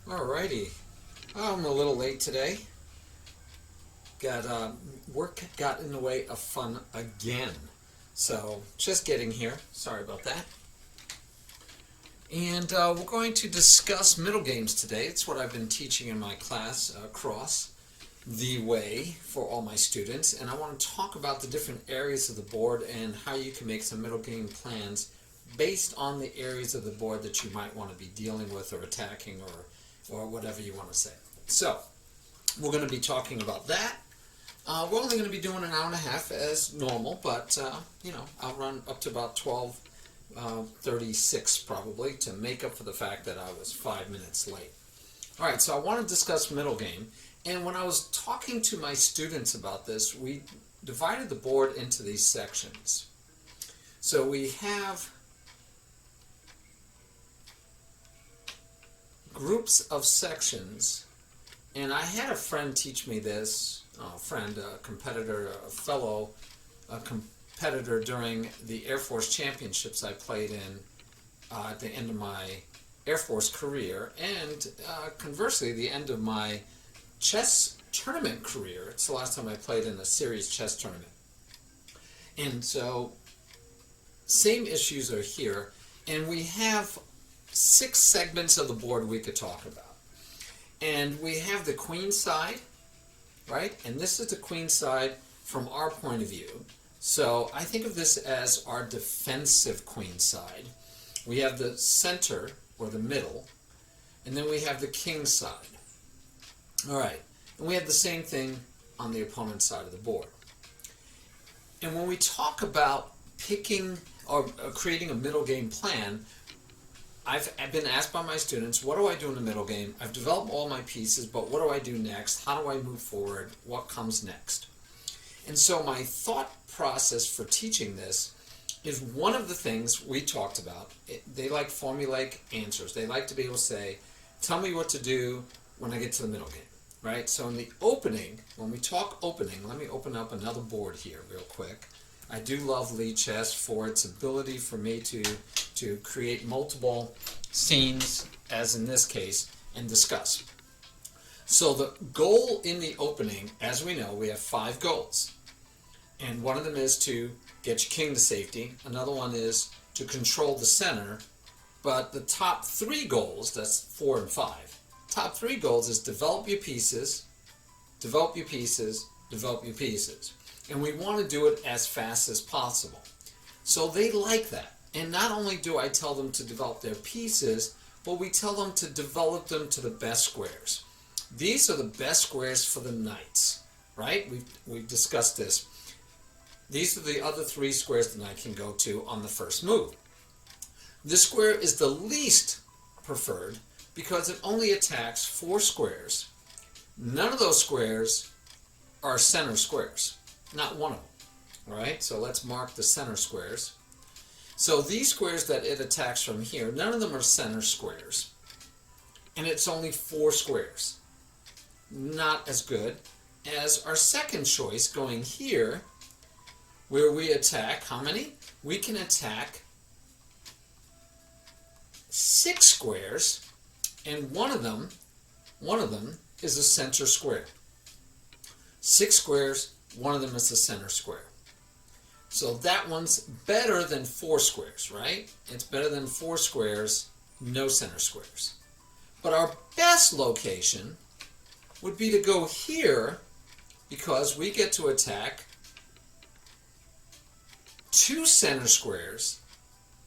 Alrighty, I'm a little late today. Work got in the way of fun again. So just getting here. Sorry about that. And we're going to discuss middle games today. It's what I've been teaching in my class across the way for all my students. And I want to talk about the different areas of the board and how you can make some middle game plans based on the areas of the board that you might want to be dealing with or attacking or whatever you want to say. So we're going to be talking about that. We're only going to be doing an hour and a half as normal, but I'll run up to about 12:36 probably to make up for the fact that I was 5 minutes late. All right, so I want to discuss middle game, and when I was talking to my students about this, we divided the board into these sections. So we have groups of sections, and I had a friend teach me this, a competitor, a competitor during the Air Force Championships I played in at the end of my Air Force career, and conversely, the end of my chess tournament career. It's the last time I played in a series chess tournament. And so, same issues are here, and we have 6 segments of the board we could talk about. And we have the queen side, right? And this is the queen side from our point of view. So I think of this as our defensive queen side. We have the center, or the middle, and then we have the king side. All right, and we have the same thing on the opponent's side of the board. And when we talk about picking or creating a middle game plan, I've been asked by my students, what do I do in the middle game? I've developed all my pieces, but what do I do next? How do I move forward? What comes next? And so my thought process for teaching this is one of the things we talked about. They like formulaic answers. They like to be able to say, tell me what to do when I get to the middle game, right? So in the opening, when we talk opening, let me open up another board here real quick. I do love lead chess for its ability for me to create multiple scenes, as in this case, and discuss. So the goal in the opening, as we know, we have 5 goals. And one of them is to get your king to safety. Another one is to control the center. But the top 3 goals, that's 4 and 5, top 3 goals is develop your pieces, develop your pieces, develop your pieces. And we want to do it as fast as possible. So they like that. And not only do I tell them to develop their pieces, but we tell them to develop them to the best squares. These are the best squares for the knights, right? We've discussed this. These are the other 3 squares the knight can go to on the first move. This square is the least preferred because it only attacks 4 squares. None of those squares are center squares. Not one of them. All right, so let's mark the center squares. So these squares that it attacks from here, none of them are center squares. And it's only 4 squares. Not as good as our second choice going here, where we attack, how many? We can attack 6 squares, and one of them is a center square. 6 squares, one of them is the center square. So that one's better than 4 squares, right? It's better than 4 squares, no center squares. But our best location would be to go here because we get to attack 2 center squares,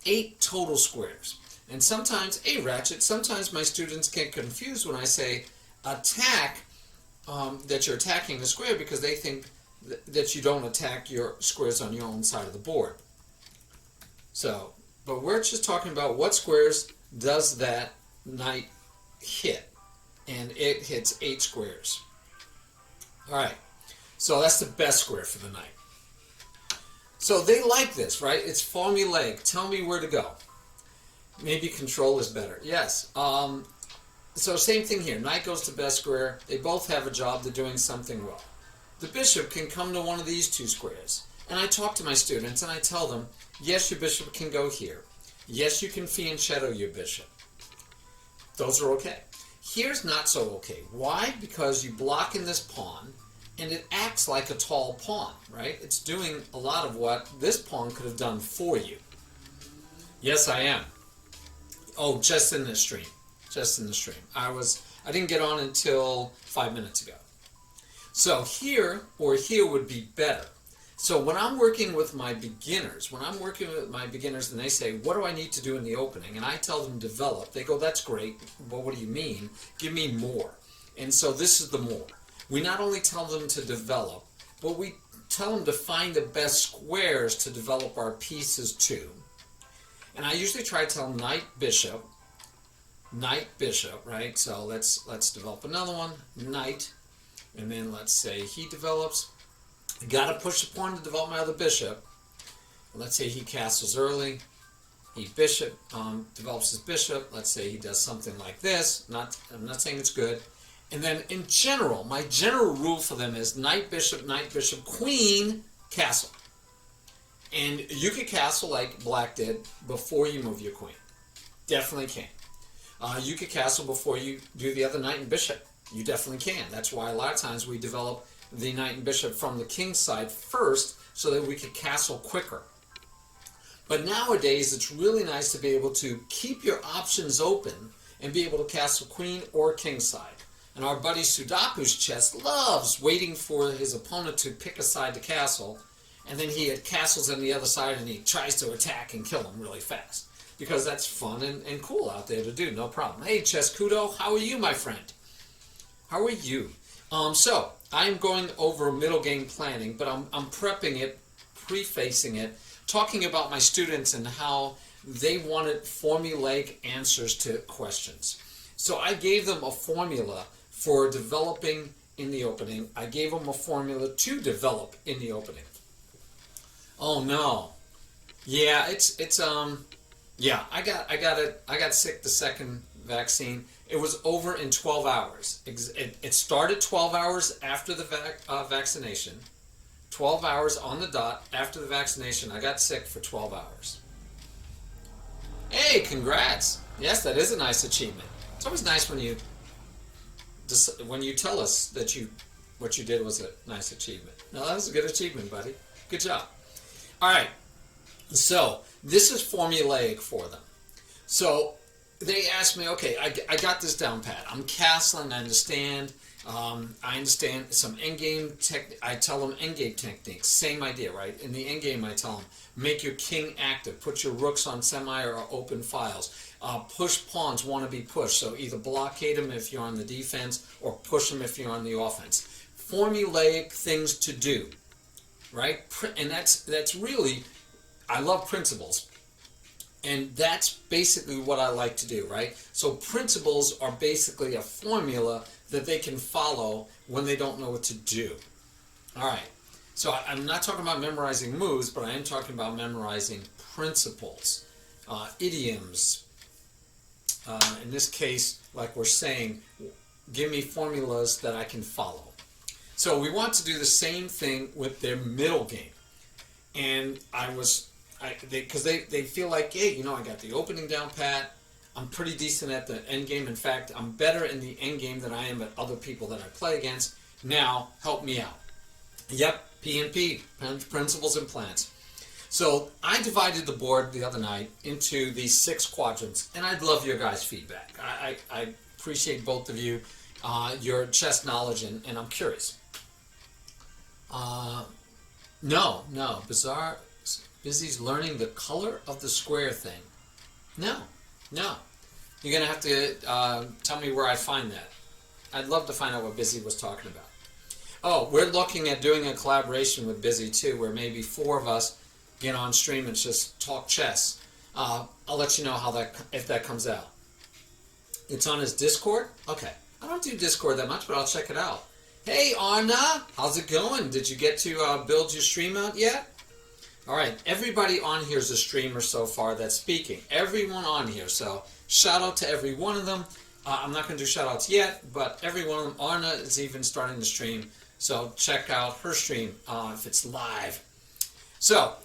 8 total squares. And sometimes, ratchet, sometimes my students get confused when I say attack, that you're attacking the square because they think that you don't attack your squares on your own side of the board. So, but we're just talking about what squares does that knight hit. And it hits 8 squares. Alright, so that's the best square for the knight. So they like this, right? It's formulaic. Tell me where to go. Maybe control is better. Yes. So same thing here. Knight goes to best square. They both have a job. They're doing something well. The bishop can come to one of these 2 squares. And I talk to my students and I tell them, yes, your bishop can go here. Yes, you can fianchetto your bishop. Those are okay. Here's not so okay. Why? Because you block in this pawn, and it acts like a tall pawn, right? It's doing a lot of what this pawn could have done for you. Yes, I am. Oh, just in the stream. Just in the stream. I didn't get on until 5 minutes ago. So here or here would be better. So when I'm working with my beginners, and they say, what do I need to do in the opening? And I tell them develop. They go, that's great, but what do you mean? Give me more. And so this is the more. We not only tell them to develop, but we tell them to find the best squares to develop our pieces to. And I usually try to tell them knight, bishop, right? So let's develop another one, knight, and then let's say he develops. I got to push the pawn to develop my other bishop. Let's say he castles early. He develops his bishop. Let's say he does something like this. I'm not saying it's good. And then in general, my general rule for them is knight, bishop, queen, castle. And you could castle like black did before you move your queen. Definitely can. You could castle before you do the other knight and bishop. You definitely can. That's why a lot of times we develop the knight and bishop from the king's side first so that we could castle quicker. But nowadays it's really nice to be able to keep your options open and be able to castle queen or king side. And our buddy Sudaku's chess loves waiting for his opponent to pick a side to castle, and then he castles on the other side and he tries to attack and kill him really fast. Because that's fun and cool out there to do, no problem. Hey Chess Kudo, how are you, my friend? How are you? So I'm going over middle game planning, but I'm prepping it, prefacing it, talking about my students and how they wanted formulaic answers to questions. So I gave them a formula for developing in the opening. I gave them a formula to develop in the opening. Oh no. Yeah, I got sick the second vaccine. It was over in 12 hours. It started 12 hours after the vaccination. 12 hours on the dot after the vaccination. I got sick for 12 hours. Hey, congrats. Yes, that is a nice achievement. It's always nice when you tell us that what you did was a nice achievement. No, that was a good achievement, buddy. Good job. All right. So this is formulaic for them. So they asked me, okay, I got this down pat. I'm castling, I understand. I understand some endgame technique. I tell them endgame techniques. Same idea, right? In the endgame, I tell them, make your king active. Put your rooks on semi or open files. Push pawns want to be pushed. So either blockade them if you're on the defense or push them if you're on the offense. Formulaic things to do, right? And that's really, I love principles. And that's basically what I like to do, right? So principles are basically a formula that they can follow when they don't know what to do. All right. So I'm not talking about memorizing moves, but I am talking about memorizing principles, idioms. In this case, like we're saying, give me formulas that I can follow. So we want to do the same thing with their middle game. And because they feel like, hey, I got the opening down pat. I'm pretty decent at the end game. In fact, I'm better in the end game than I am at other people that I play against. Now, help me out. Yep, P&P, principles and plans. So I divided the board the other night into these 6 quadrants, and I'd love your guys' feedback. I appreciate both of you, your chess knowledge, and I'm curious. No, bizarre. Busy's learning the color of the square thing. No. You're going to have to tell me where I find that. I'd love to find out what Busy was talking about. Oh, we're looking at doing a collaboration with Busy too, where maybe 4 of us get on stream and just talk chess. I'll let you know if that comes out. It's on his Discord? Okay. I don't do Discord that much, but I'll check it out. Hey, Arna! How's it going? Did you get to build your stream out yet? All right, everybody on here is a streamer so far that's speaking. Everyone on here, so shout out to every one of them. I'm not going to do shout outs yet, but every one of them. Arna is even starting to stream, so check out her stream if it's live. So,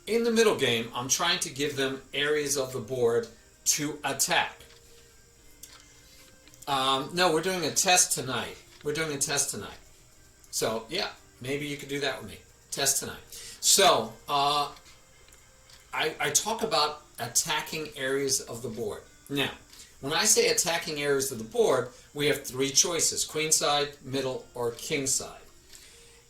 in the middle game, I'm trying to give them areas of the board to attack. No, we're doing a test tonight. We're doing a test tonight. So, yeah, maybe you could do that with me. Test tonight. So, I talk about attacking areas of the board. Now, when I say attacking areas of the board, we have three choices: queen side, middle, or king side.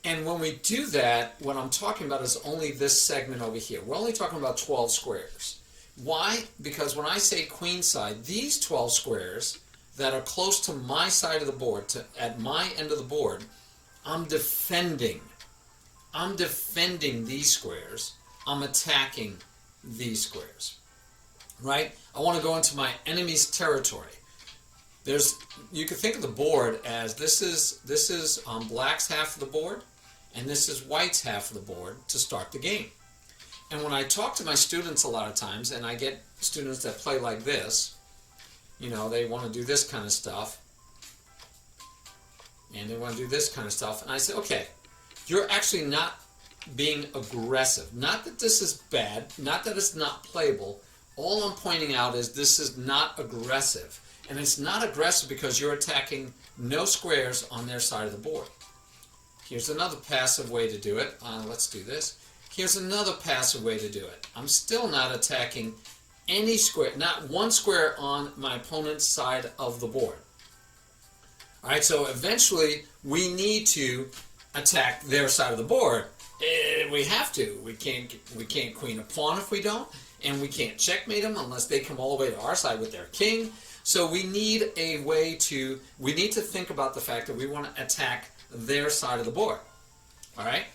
And when we do that, what I'm talking about is only this segment over here. We're only talking about 12 squares. Why? Because when I say queen side, these 12 squares that are close to my side of the board, at my end of the board, I'm defending. I'm defending these squares. I'm attacking these squares. Right? I want to go into my enemy's territory. You can think of the board as this is black's half of the board, and this is white's half of the board to start the game. And when I talk to my students a lot of times, and I get students that play like this, they want to do this kind of stuff, and they want to do this kind of stuff, and I say, okay, you're actually not being aggressive. Not that this is bad, not that it's not playable. All I'm pointing out is this is not aggressive. And it's not aggressive because you're attacking no squares on their side of the board. Here's another passive way to do it. Let's do this. Here's another passive way to do it. I'm still not attacking any square, not one square on my opponent's side of the board. All right, so eventually we need to attack their side of the board. We have to. We can't queen a pawn if we don't, and we can't checkmate them unless they come all the way to our side with their king. So we need to think about the fact that we want to attack their side of the board. All right?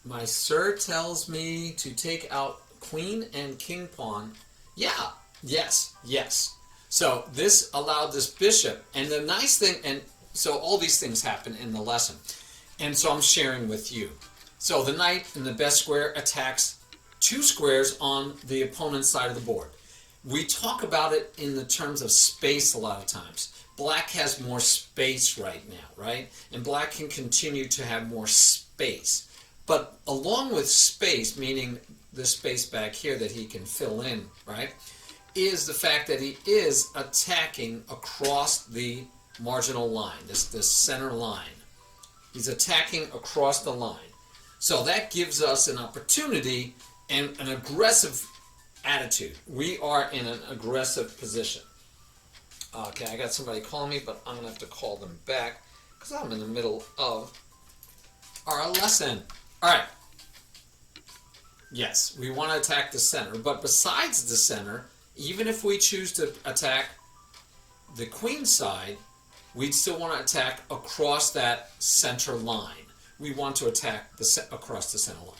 My sir tells me to take out queen and king pawn. Yeah, yes. So this allowed this bishop, and the nice thing, and so all these things happen in the lesson, and so I'm sharing with you. So the knight in the best square attacks two squares on the opponent's side of the board. We talk about it in the terms of space a lot of times. Black has more space right now, right? And black can continue to have more space. But along with space, meaning the space back here that he can fill in, right, is the fact that he is attacking across the marginal line, this center line. He's attacking across the line. So that gives us an opportunity and an aggressive attitude. We are in an aggressive position. Okay, I got somebody calling me, but I'm going to have to call them back because I'm in the middle of our lesson. All right. Yes, we want to attack the center, but besides the center, even if we choose to attack the queen side, we'd still want to attack across that center line. We want to attack across the center line.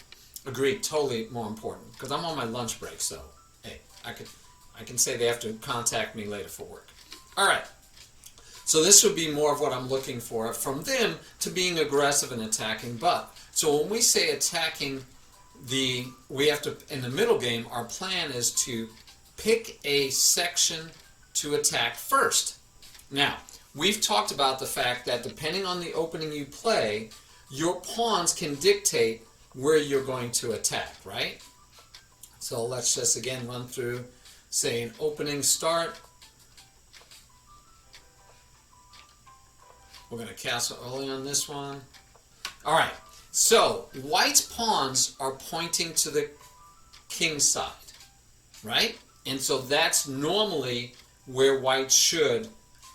Agreed, totally more important, because I'm on my lunch break, so hey, I can say they have to contact me later for work. All right, so this would be more of what I'm looking for from them to being aggressive and attacking. But so when we say attacking, we have to, in the middle game, our plan is to pick a section to attack first. Now, we've talked about the fact that depending on the opening you play, your pawns can dictate where you're going to attack, right? So let's just again run through, say an opening start. We're going to castle early on this one. All right, so white's pawns are pointing to the king side, right? And so that's normally where white should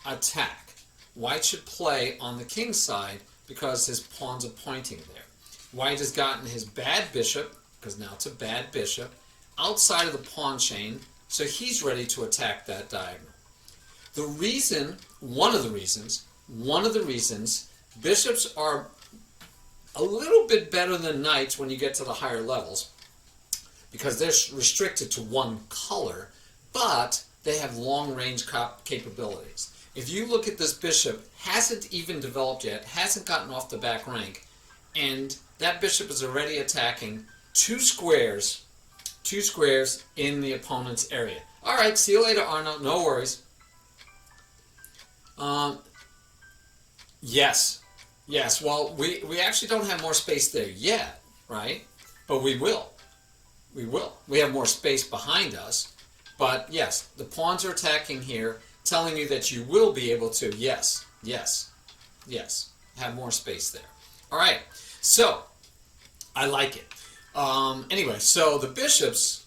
attack. White should play on the king side because his pawns are pointing there. White has gotten his bad bishop, because now it's a bad bishop, outside of the pawn chain, so he's ready to attack that diagonal. The reason, one of the reasons, bishops are a little bit better than knights when you get to the higher levels, because they're restricted to one color, but they have long-range capabilities. If you look at this bishop, hasn't even developed yet, hasn't gotten off the back rank, and that bishop is already attacking two squares in the opponent's area. All right, see you later, Arno. No worries. Yes. Well, we actually don't have more space there yet, right? But we will. We have more space behind us, But yes, the pawns are attacking here, telling you that you will be able to, yes, have more space there. All right, so I like it. Anyway, so the bishops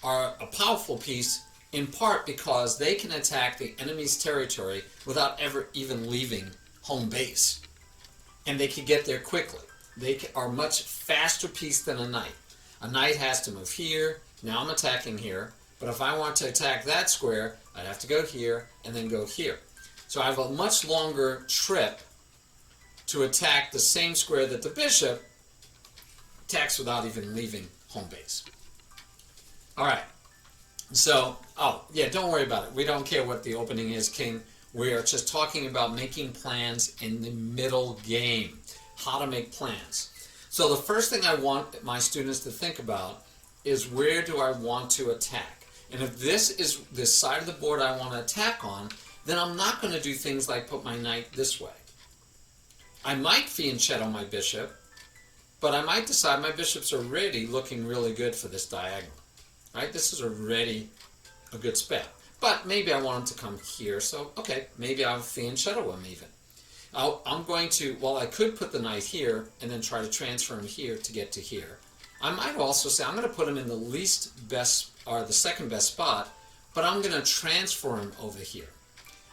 are a powerful piece in part because they can attack the enemy's territory without ever even leaving home base. And they can get there quickly. They are a much faster piece than a knight. A knight has to move here. Now I'm attacking here. But if I want to attack that square, I'd have to go here and then go here. So I have a much longer trip to attack the same square that the bishop attacks without even leaving home base. All right. So, don't worry about it. We don't care what the opening is, King. We are just talking about making plans in the middle game. How to make plans. So the first thing I want my students to think about is, where do I want to attack? And if this is the side of the board I want to attack on, then I'm not going to do things like put my knight this way. I might fianchetto my bishop, but I might decide my bishops are already looking really good for this diagonal. Right? This is already a good spell. But maybe I want him to come here, so okay, maybe I'll fianchetto him even. I'm going to, I could put the knight here and then try to transfer him here to get to here. I might also say I'm going to put him in the least best, or the second best spot, but I'm going to transfer him over here.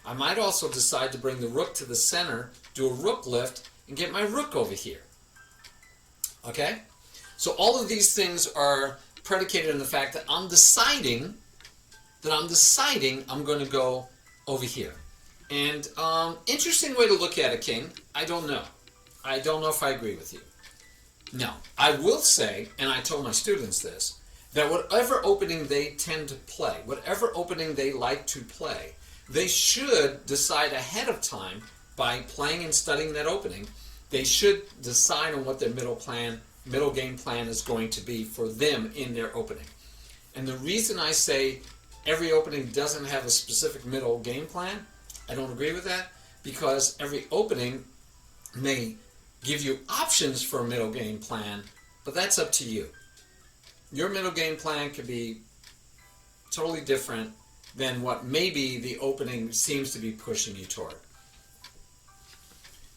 I might also decide to bring the rook to the center, do a rook lift, and get my rook over here. Okay? So all of these things are predicated on the fact that I'm deciding I'm going to go over here. And interesting way to look at it, King. I don't know. I don't know if I agree with you. No, I will say, and I told my students this, that whatever opening they tend to play, whatever opening they like to play, they should decide ahead of time by playing and studying that opening. They should decide on what their middle game plan is going to be for them in their opening. And the reason I say every opening doesn't have a specific middle game plan, I don't agree with that, because every opening may give you options for a middle game plan, but that's up to you. Your middle game plan could be totally different than what maybe the opening seems to be pushing you toward.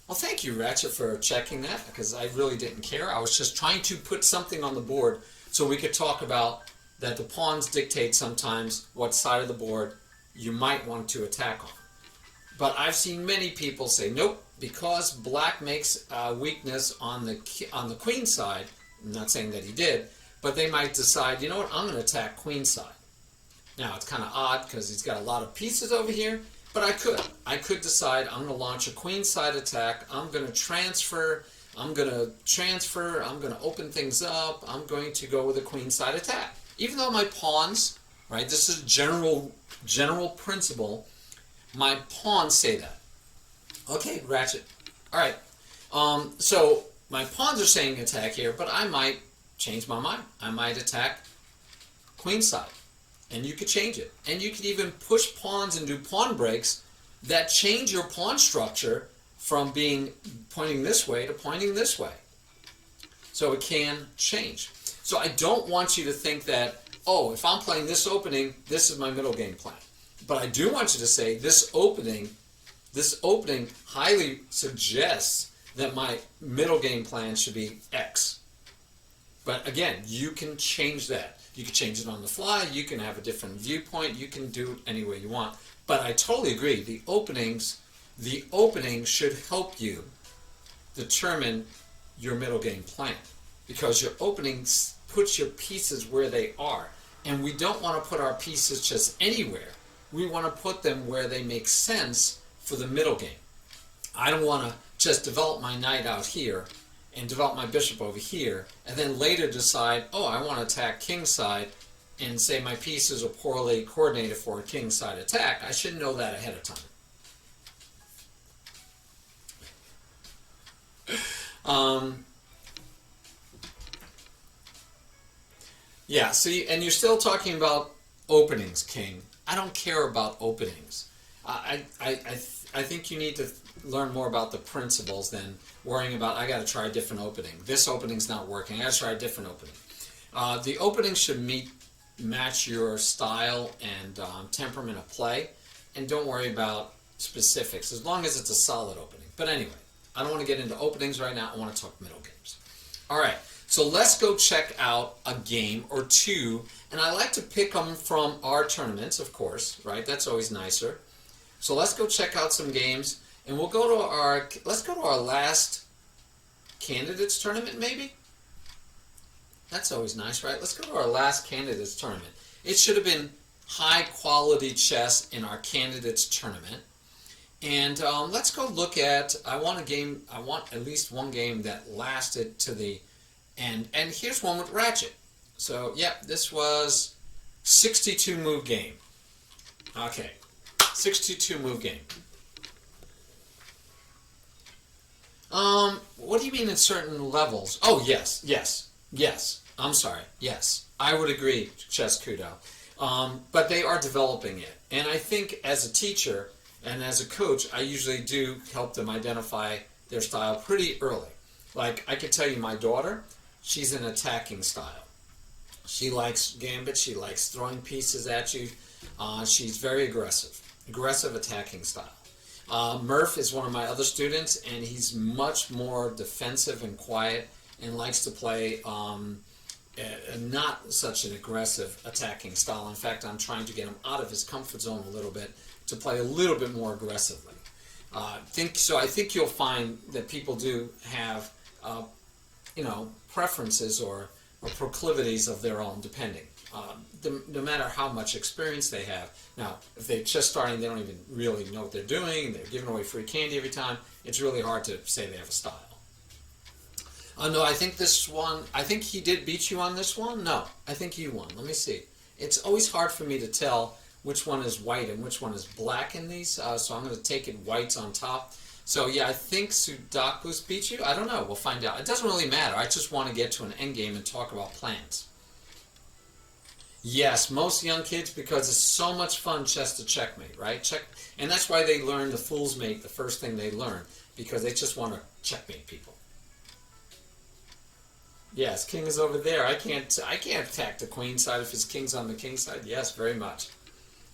Well, thank you, Ratchet, for checking that, because I really didn't care. I was just trying to put something on the board so we could talk about that the pawns dictate sometimes what side of the board you might want to attack on. But I've seen many people say, nope, because black makes a weakness on the queen side. I'm not saying that he did, but they might decide, you know what, I'm going to attack queen side. Now, it's kind of odd because he's got a lot of pieces over here, but I could decide I'm going to launch a queen side attack. I'm going to transfer, I'm going to open things up. I'm going to go with a queen side attack. Even though my pawns, right, this is general principle, my pawns say that. Okay, Ratchet. All right. So my pawns are saying attack here, but I might change my mind. I might attack queen side, and you could change it. And you could even push pawns and do pawn breaks that change your pawn structure from being pointing this way to pointing this way. So it can change. So I don't want you to think that, oh, if I'm playing this opening, this is my middle game plan. But I do want you to say this opening highly suggests that my middle game plan should be X. But again, you can change that. You can change it on the fly. You can have a different viewpoint. You can do it any way you want. But I totally agree. The opening should help you determine your middle game plan, because your opening puts your pieces where they are. And we don't want to put our pieces just anywhere. We want to put them where they make sense for the middle game. I don't want to just develop my knight out here and develop my bishop over here and then later decide, oh, I want to attack king side, and say my pieces are poorly coordinated for a king side attack. I should know that ahead of time. Yeah, see, and you're still talking about openings, King. I don't care about openings. I think you need to learn more about the principles than worrying about, I got to try a different opening. This opening's not working. I got to try a different opening. The opening should meet match your style and temperament of play, and don't worry about specifics as long as it's a solid opening. But anyway, I don't want to get into openings right now. I want to talk middle games. All right, so let's go check out a game or two, and I like to pick them from our tournaments, of course, right? That's always nicer. So let's go check out some games, and let's go to our last candidates tournament, maybe. That's always nice, right? Let's go to our last candidates tournament. It should have been high quality chess in our candidates tournament. And let's go look at, I want at least one game that lasted to the end. And here's one with Ratchet. So, yeah, this was 62 move game. Okay, 62 move game. What do you mean in certain levels? Oh, yes. I'm sorry. Yes, I would agree, Chess Kudo. But they are developing it. And I think as a teacher and as a coach, I usually do help them identify their style pretty early. Like, I could tell you my daughter, she's an attacking style. She likes gambit. She likes throwing pieces at you. She's very aggressive attacking style. Murph is one of my other students, and he's much more defensive and quiet and likes to play not such an aggressive attacking style. In fact, I'm trying to get him out of his comfort zone a little bit to play a little bit more aggressively. I think you'll find that people do have, preferences or proclivities of their own, depending. No matter how much experience they have. Now, if they're just starting, they don't even really know what they're doing. They're giving away free candy every time. It's really hard to say they have a style. No, I think he did beat you on this one. No, I think you won. Let me see. It's always hard for me to tell which one is white and which one is black in these, so I'm going to take it white's on top. So yeah, I think Sudakus beat you. I don't know. We'll find out. It doesn't really matter. I just want to get to an end game and talk about plans. Yes, most young kids, because it's so much fun chess to checkmate, right? And that's why they learn the fool's mate, the first thing they learn, because they just want to checkmate people. Yes, king is over there. I can't attack the queen side if his king's on the king side. Yes, very much.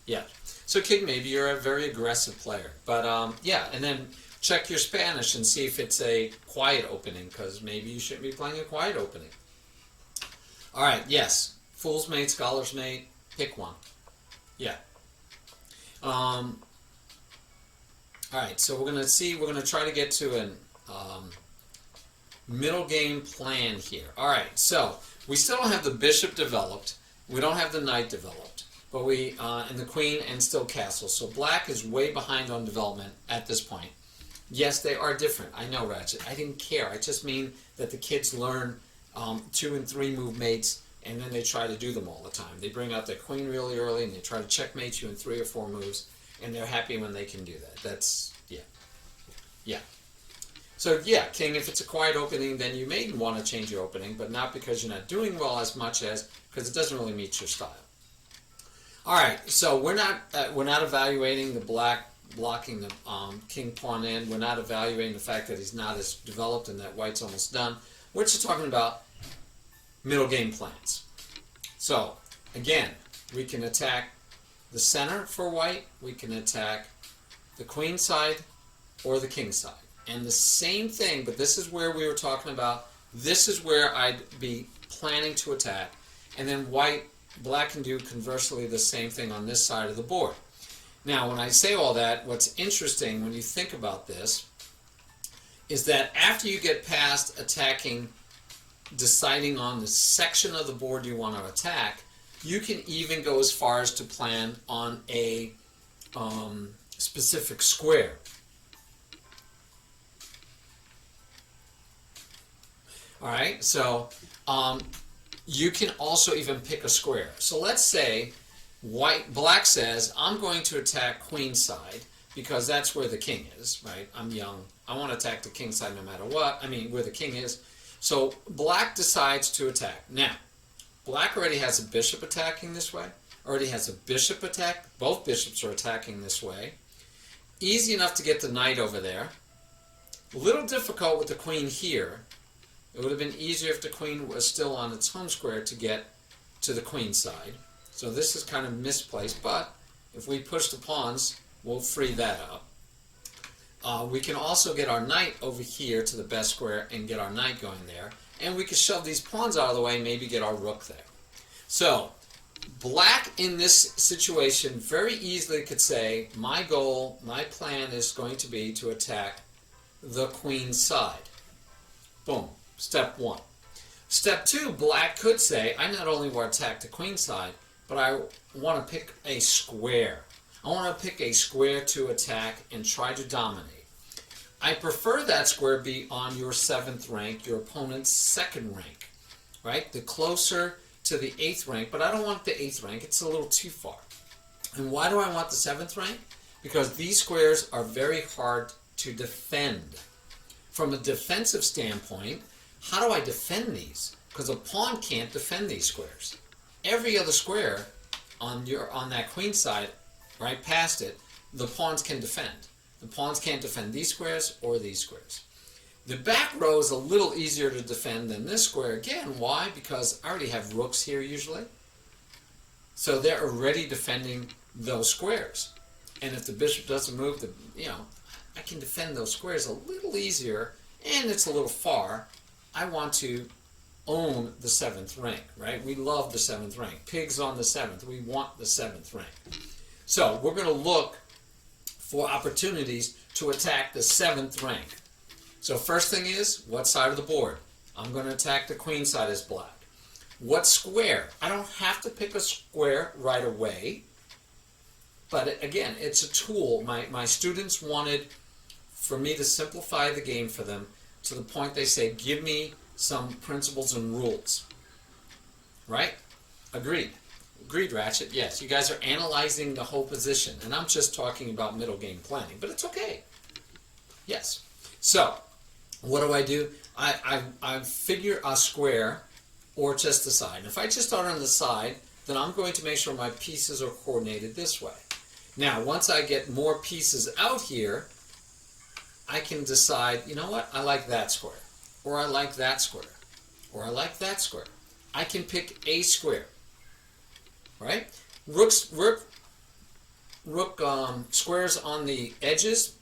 Yeah. So king, maybe you're a very aggressive player. But yeah, and then check your Spanish and see if it's a quiet opening, because maybe you shouldn't be playing a quiet opening. All right, yes. Fool's mate, scholar's mate, pick one. Yeah. All right, so we're going to try to get to an middle game plan here. All right, so we still don't have the bishop developed. We don't have the knight developed, but and the queen and still castle. So black is way behind on development at this point. Yes, they are different. I know, Ratchet. I didn't care. I just mean that the kids learn 2 and 3 move mates, and then they try to do them all the time. They bring out their queen really early, and they try to checkmate you in 3 or 4 moves, and they're happy when they can do that. That's, yeah. Yeah. So, yeah, king, if it's a quiet opening, then you may want to change your opening, but not because you're not doing well as much as because it doesn't really meet your style. All right, so we're not evaluating the black blocking the king pawn in. We're not evaluating the fact that he's not as developed and that white's almost done. We're just talking about middle game plans. So, again, we can attack the center for white. We can attack the queen side or the king side. And the same thing, but this is where we were talking about, this is where I'd be planning to attack. And then black can do conversely the same thing on this side of the board. Now, when I say all that, what's interesting when you think about this is that after you get past deciding on the section of the board you want to attack, you can even go as far as to plan on a specific square. All right, so you can also even pick a square. So let's say black says, I'm going to attack queen side because that's where the king is, right? I'm young. I want to attack the king side no matter what. I mean, where the king is. So black decides to attack. Now, black already has a bishop attacking this way. Already has a bishop attack. Both bishops are attacking this way. Easy enough to get the knight over there. A little difficult with the queen here. It would have been easier if the queen was still on its home square to get to the queen side. So this is kind of misplaced, but if we push the pawns, we'll free that up. We can also get our knight over here to the best square and get our knight going there. And we can shove these pawns out of the way and maybe get our rook there. So, black in this situation very easily could say, my goal, my plan is going to be to attack the queen side. Boom. Step one. Step two, black could say, I not only want to attack the queen side, but I want to pick a square. I want to pick a square to attack and try to dominate. I prefer that square be on your 7th rank, your opponent's 2nd rank, right? The closer to the 8th rank, but I don't want the 8th rank. It's a little too far. And why do I want the 7th rank? Because these squares are very hard to defend. From a defensive standpoint, how do I defend these? Because a pawn can't defend these squares. Every other square on that queen side, right past it, the pawns can defend. The pawns can't defend these squares or these squares. The back row is a little easier to defend than this square. Again, why? Because I already have rooks here usually. So they're already defending those squares. And if the bishop doesn't move, I can defend those squares a little easier, and it's a little far. I want to own the 7th rank, right? We love the 7th rank. Pigs on the 7th. We want the 7th rank. So we're going to look for opportunities to attack the 7th rank. So first thing is, what side of the board? I'm going to attack the queen side as black. What square? I don't have to pick a square right away. But again, it's a tool. My students wanted for me to simplify the game for them to the point they say, give me some principles and rules. Right? Agreed. Agreed, Ratchet. Yes, you guys are analyzing the whole position, and I'm just talking about middle game planning, but it's okay. Yes. So, what do? I figure a square or just the side. And if I just start on the side, then I'm going to make sure my pieces are coordinated this way. Now, once I get more pieces out here, I can decide, you know what, I like that square, or I like that square, or I like that square. I can pick a square. Right? Rook squares on the edges,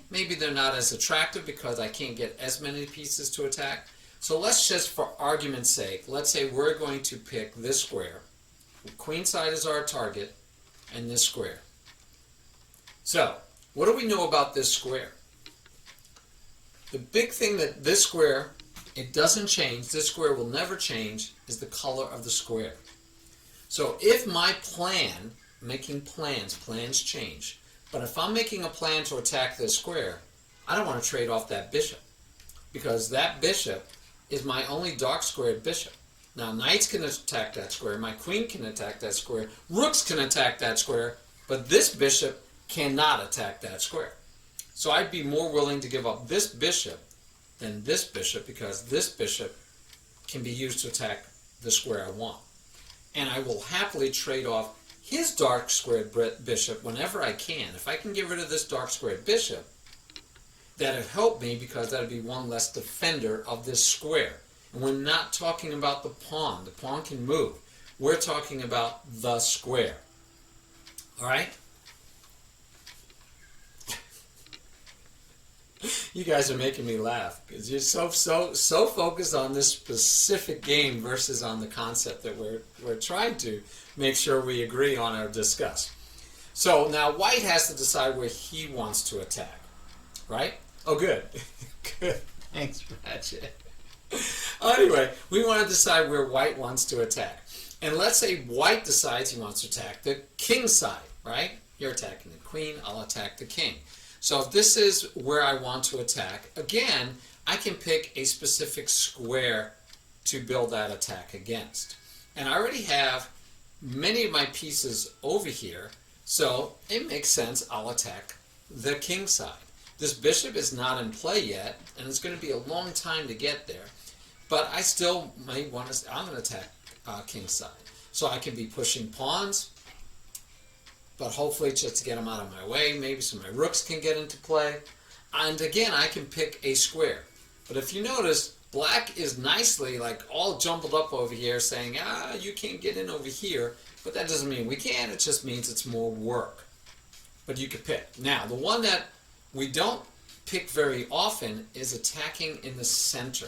maybe they're not as attractive because I can't get as many pieces to attack. So let's just, for argument's sake, let's say we're going to pick this square. Queen side is our target, and this square. So, what do we know about this square? The big thing that this square, it doesn't change, this square will never change, is the color of the square. So if my plan, making plans change, but if I'm making a plan to attack this square, I don't want to trade off that bishop, because that bishop is my only dark squared bishop. Now knights can attack that square, my queen can attack that square, rooks can attack that square, but this bishop cannot attack that square. So I'd be more willing to give up this bishop than this bishop, because this bishop can be used to attack the square I want. And I will happily trade off his dark squared bishop whenever I can. If I can get rid of this dark squared bishop, that'd help me, because that'd be one less defender of this square. And we're not talking about the pawn. The pawn can move. We're talking about the square. All right? You guys are making me laugh because you're so focused on this specific game versus on the concept that we're trying to make sure we agree on or discuss. So now white has to decide where he wants to attack, right? Oh, good. Good. Thanks, Ratchet. Anyway, we want to decide where white wants to attack. And let's say white decides he wants to attack the king side, right? You're attacking the queen, I'll attack the king. So if this is where I want to attack, again, I can pick a specific square to build that attack against. And I already have many of my pieces over here, so it makes sense I'll attack the king side. This bishop is not in play yet, and it's going to be a long time to get there, but I still may want to, I'm going to attack king side. So I can be pushing pawns, but hopefully just to get them out of my way, maybe some of my rooks can get into play. And again, I can pick a square. But if you notice, Black is nicely like all jumbled up over here saying, you can't get in over here. But that doesn't mean we can. It just means it's more work. But you could pick. Now, the one that we don't pick very often is attacking in the center.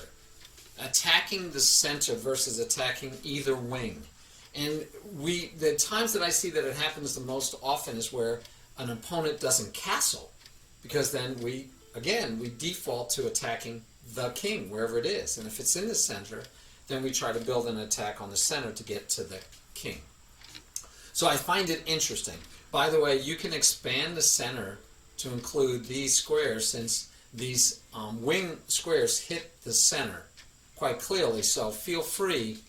Attacking the center versus attacking either wing. And the times that I see that it happens the most often is where an opponent doesn't castle. Because then we default to attacking the king, wherever it is. And if it's in the center, then we try to build an attack on the center to get to the king. So I find it interesting. By the way, you can expand the center to include these squares, since these wing squares hit the center quite clearly. So feel free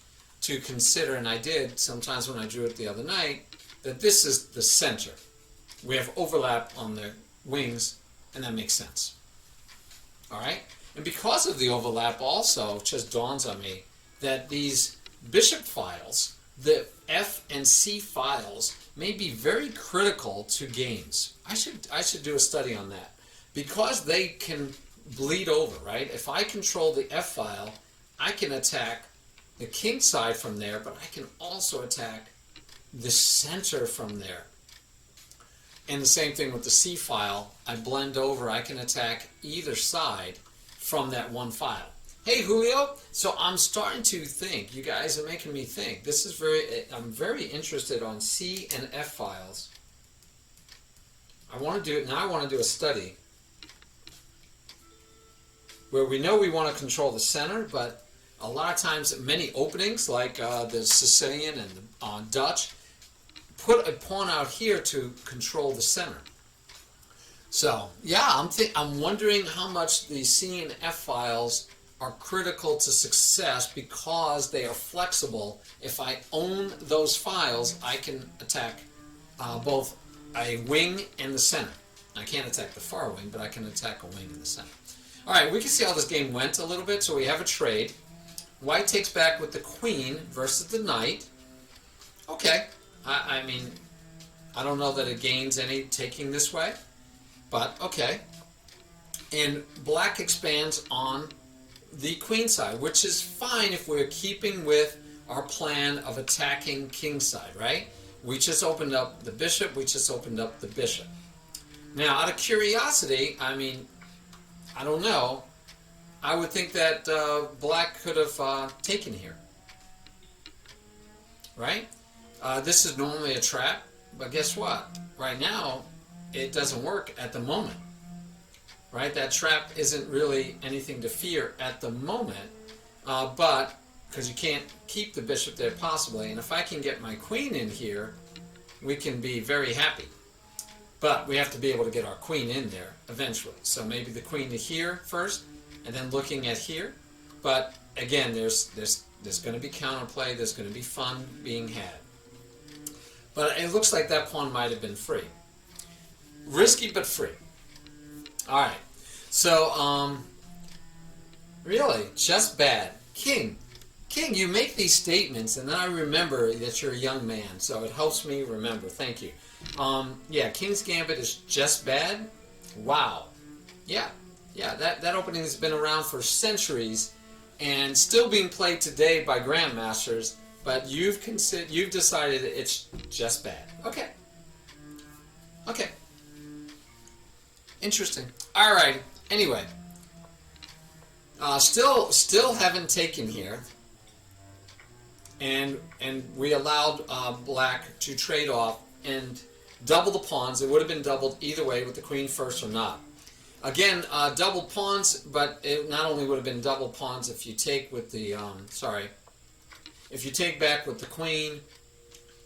to consider, and I did sometimes when I drew it the other night, that this is the center. We have overlap on the wings, and that makes sense. All right? And because of the overlap also, it just dawns on me that these bishop files, the F and C files, may be very critical to games. I should do a study on that. Because they can bleed over, right? If I control the F file, I can attack the king side from there, but I can also attack the center from there. And the same thing with the C file. I blend over, I can attack either side from that one file. Hey Julio, so I'm starting to think, you guys are making me think. I'm very interested on C and F files. I want to do it, now I want to do a study where we know we want to control the center, but a lot of times many openings like the Sicilian and the Dutch put a pawn out here to control the center. So yeah, I'm wondering how much the C and F files are critical to success because they are flexible. If I own those files, I can attack both a wing and the center. I can't attack the far wing, but I can attack a wing in the center. All right, we can see how this game went a little bit. So we have a trade. White takes back with the queen versus the knight. Okay, I mean, I don't know that it gains any taking this way, but okay. And black expands on the queen side, which is fine if we're keeping with our plan of attacking king side, right? We just opened up the bishop, we just opened up the bishop. Now, out of curiosity, I mean, I don't know, I would think that black could have taken here, right? This is normally a trap, but guess what? Right now, it doesn't work at the moment. Right? That trap isn't really anything to fear at the moment, but because you can't keep the bishop there possibly, and if I can get my queen in here, we can be very happy. But we have to be able to get our queen in there eventually. So maybe the queen to here first, and then looking at here. But again, there's going to be counterplay. There's going to be fun being had. But it looks like that pawn might have been free. Risky but free. All right. So, really, just bad. King, you make these statements, and then I remember that you're a young man, so it helps me remember. Thank you. Yeah, King's Gambit is just bad. Wow. Yeah, that opening has been around for centuries and still being played today by grandmasters, but you've decided it's just bad. Okay. Interesting. All right. Anyway, still haven't taken here, and we allowed black to trade off and double the pawns. It would have been doubled either way with the queen first or not. Again, doubled pawns, but it not only would have been double pawns if you take with the if you take back with the queen,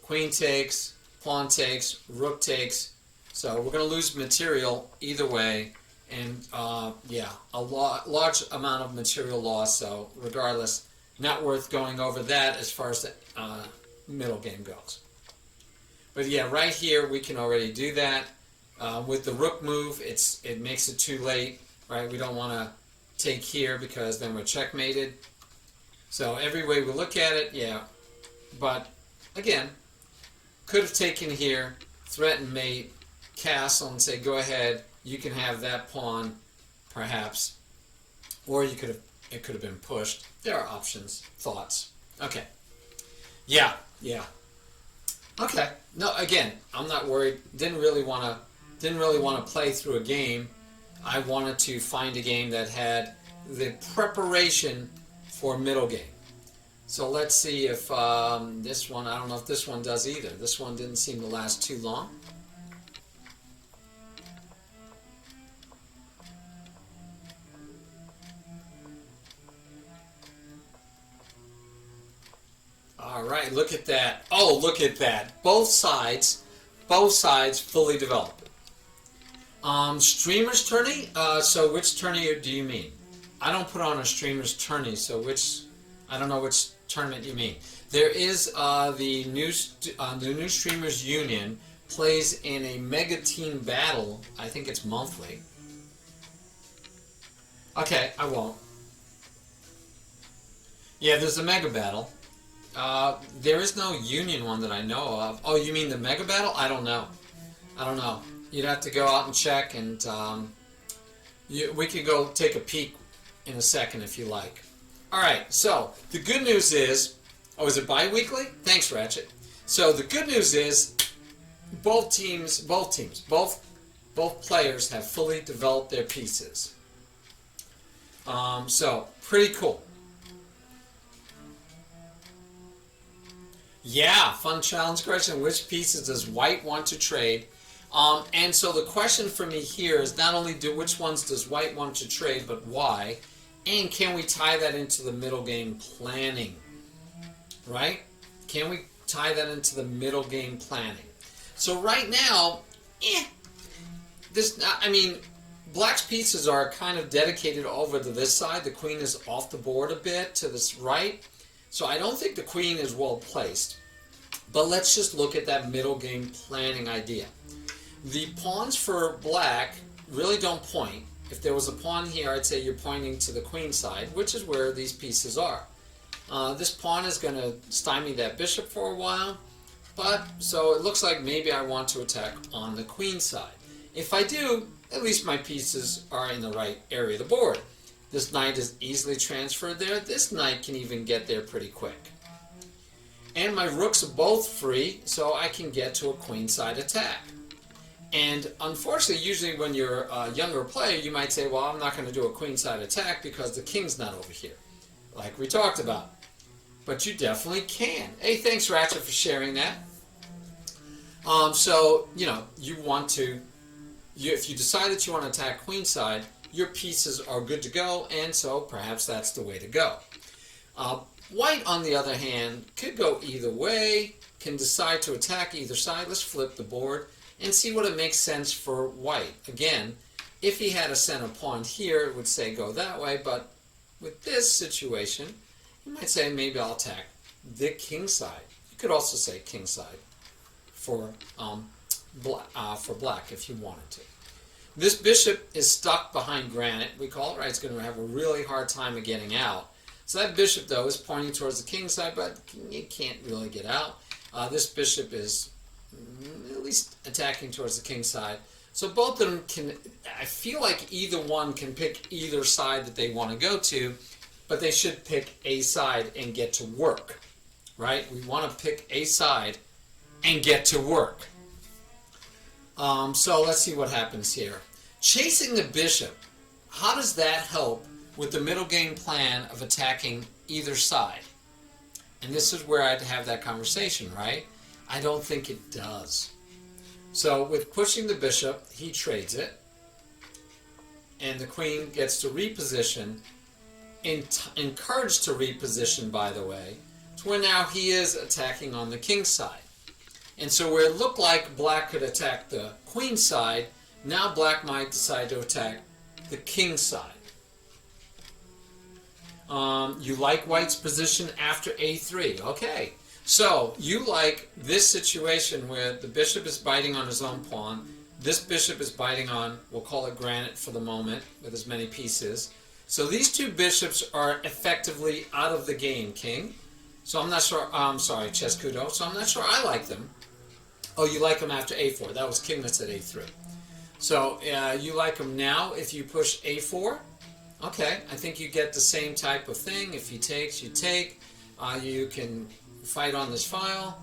queen takes, pawn takes, rook takes. So we're going to lose material either way, and yeah, a large amount of material loss. So regardless, not worth going over that as far as the middle game goes. But yeah, right here we can already do that. With the rook move, it makes it too late, right? We don't want to take here because then we're checkmated. So every way we look at it, yeah. But again, could have taken here, threatened mate, castle, and say, go ahead, you can have that pawn, perhaps. Or you could have it could have been pushed. There are options, thoughts. Okay. Yeah. Okay. No, again, I'm not worried. Didn't really want to play through a game. I wanted to find a game that had the preparation for a middle game. So let's see if this one, I don't know if this one does either. This one didn't seem to last too long. All right, look at that. Oh, look at that. Both sides fully developed. Streamer's tourney? So which tourney do you mean? I don't put on a streamer's tourney, so I don't know which tournament you mean. There is the new Streamers Union plays in a mega team battle. I think it's monthly. Okay, I won't. Yeah, there's a mega battle. There is no union one that I know of. Oh, you mean the mega battle? I don't know. You'd have to go out and check, and we could go take a peek in a second if you like. All right, so the good news is, oh, is it bi-weekly? Thanks, Ratchet. So the good news is both players have fully developed their pieces. So pretty cool. Yeah, fun challenge question. Which pieces does white want to trade? And so the question for me here is not only which ones does white want to trade, but why? And can we tie that into the middle game planning? Right? Can we tie that into the middle game planning? So right now, black's pieces are kind of dedicated over to this side. The queen is off the board a bit to this right. So I don't think the queen is well placed. But let's just look at that middle game planning idea. The pawns for black really don't point. If there was a pawn here, I'd say you're pointing to the queen side, which is where these pieces are. This pawn is going to stymie that bishop for a while. But so it looks like maybe I want to attack on the queen side. If I do, at least my pieces are in the right area of the board. This knight is easily transferred there. This knight can even get there pretty quick. And my rooks are both free, so I can get to a queenside attack. And unfortunately, usually when you're a younger player, you might say, well, I'm not going to do a queenside attack because the king's not over here, like we talked about. But you definitely can. Hey, thanks, Ratchet, for sharing that. So, you want to, if you decide that you want to attack queenside, your pieces are good to go, and so perhaps that's the way to go. White, on the other hand, could go either way, can decide to attack either side. Let's flip the board and see what it makes sense for white. Again, if he had a center pawn here, it would say go that way, but with this situation, you might say maybe I'll attack the king side. You could also say king side for black if you wanted to. This bishop is stuck behind granite, we call it, right? It's going to have a really hard time of getting out. So that bishop, though, is pointing towards the king side, but it can't really get out. This bishop is at least attacking towards the king side. So both of them can, I feel like either one can pick either side that they want to go to, but they should pick a side and get to work, right? We want to pick a side and get to work. So let's see what happens here. Chasing the bishop, how does that help with the middle game plan of attacking either side? And this is where I'd have that conversation, right? I don't think it does. So with pushing the bishop, he trades it, and the queen gets to reposition, encouraged to reposition, by the way, to where now he is attacking on the king side. And so where it looked like black could attack the queen side, now black might decide to attack the king side. You like white's position after a3. Okay. So you like this situation where the bishop is biting on his own pawn. This bishop is biting on, we'll call it granite for the moment, with as many pieces. So these two bishops are effectively out of the game, king. So I'm not sure, I'm sorry, Chescudo. So I'm not sure I like them. Oh, you like them after a4. That was king that's at a3. So you like them now if you push a4. Okay, I think you get the same type of thing. If he takes, you take. You can fight on this file.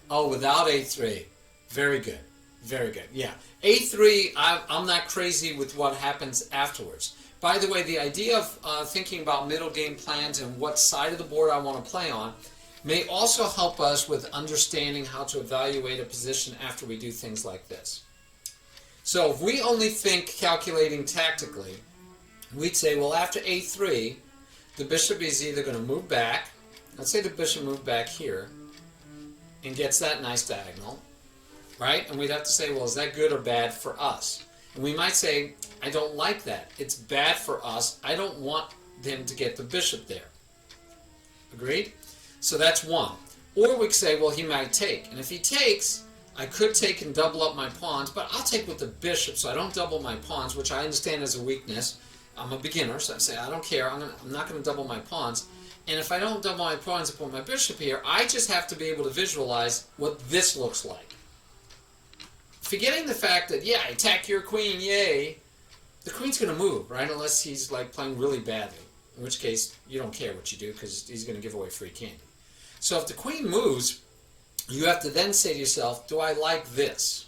Oh, without a3. Very good. Very good. Yeah. a3, I'm not crazy with what happens afterwards. By the way, the idea of thinking about middle game plans and what side of the board I want to play on may also help us with understanding how to evaluate a position after we do things like this. So if we only think calculating tactically, we'd say, well, after a3, the bishop is either going to move back. Let's say the bishop moved back here and gets that nice diagonal, right? And we'd have to say, well, is that good or bad for us? And we might say, I don't like that. It's bad for us. I don't want them to get the bishop there. Agreed? So that's one. Or we could say, well, he might take. And if he takes, I could take and double up my pawns, but I'll take with the bishop so I don't double my pawns, which I understand as a weakness. I'm a beginner, so I say, I don't care. I'm not going to double my pawns. And if I don't double my pawns and put my bishop here, I just have to be able to visualize what this looks like. Forgetting the fact that, yeah, attack your queen, yay, the queen's going to move, right? Unless he's like playing really badly, in which case you don't care what you do because he's going to give away free candy. So if the queen moves, you have to then say to yourself, do I like this?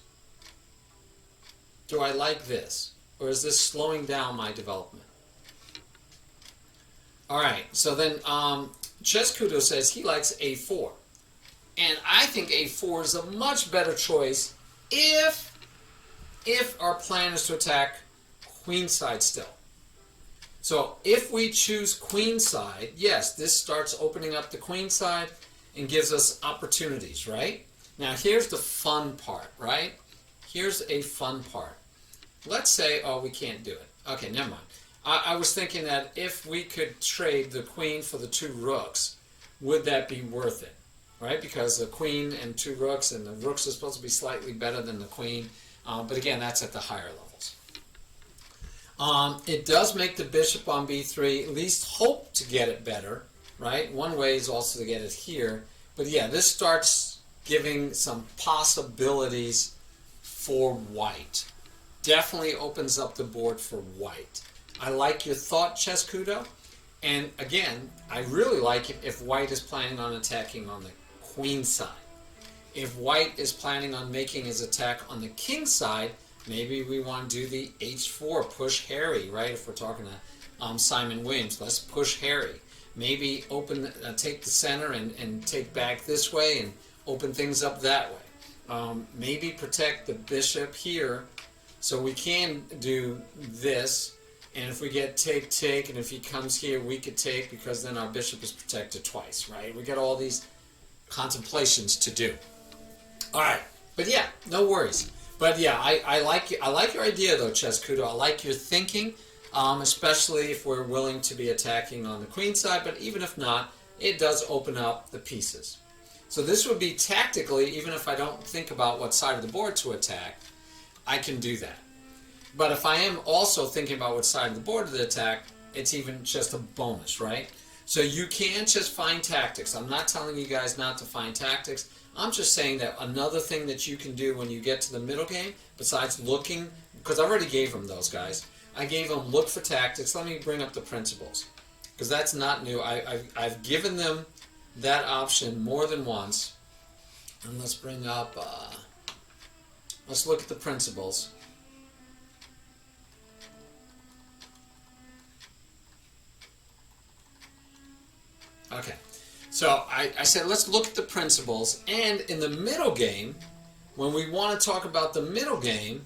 Do I like this? Or is this slowing down my development? All right, so then Chescudo says he likes a4. And I think a4 is a much better choice if our plan is to attack queenside still. So if we choose queenside, yes, this starts opening up the queenside and gives us opportunities, right? Now here's the fun part, right? Here's a fun part. Let's say, oh, we can't do it. Okay, never mind. I was thinking that if we could trade the queen for the two rooks, would that be worth it? Right? Because the queen and two rooks, and the rooks are supposed to be slightly better than the queen. But again, that's at the higher levels. It does make the bishop on b3 at least hope to get it better. Right? One way is also to get it here. But yeah, this starts giving some possibilities for white. Definitely opens up the board for white. I like your thought, Chescudo. And again, I really like it if white is planning on attacking on the queen side. If white is planning on making his attack on the king side, maybe we want to do the h4, push Harry, right? If we're talking to Simon Williams, let's push Harry. Maybe take the center and take back this way and open things up that way. Maybe protect the bishop here so we can do this. And if we get take, and if he comes here, we could take because then our bishop is protected twice, right? We got all these contemplations to do. All right, but yeah, no worries. But yeah, I like your idea though, Chescudo. I like your thinking, especially if we're willing to be attacking on the queen side. But even if not, it does open up the pieces. So this would be tactically, even if I don't think about what side of the board to attack, I can do that. But if I am also thinking about what side of the board to attack, it's even just a bonus, right? So you can just find tactics. I'm not telling you guys not to find tactics. I'm just saying that another thing that you can do when you get to the middle game, besides looking, because I already gave them those guys, I gave them look for tactics. Let me bring up the principles, because that's not new. I've given them that option more than once. And let's bring up, let's look at the principles. Okay, so I said let's look at the principles, and in the middle game, when we want to talk about the middle game,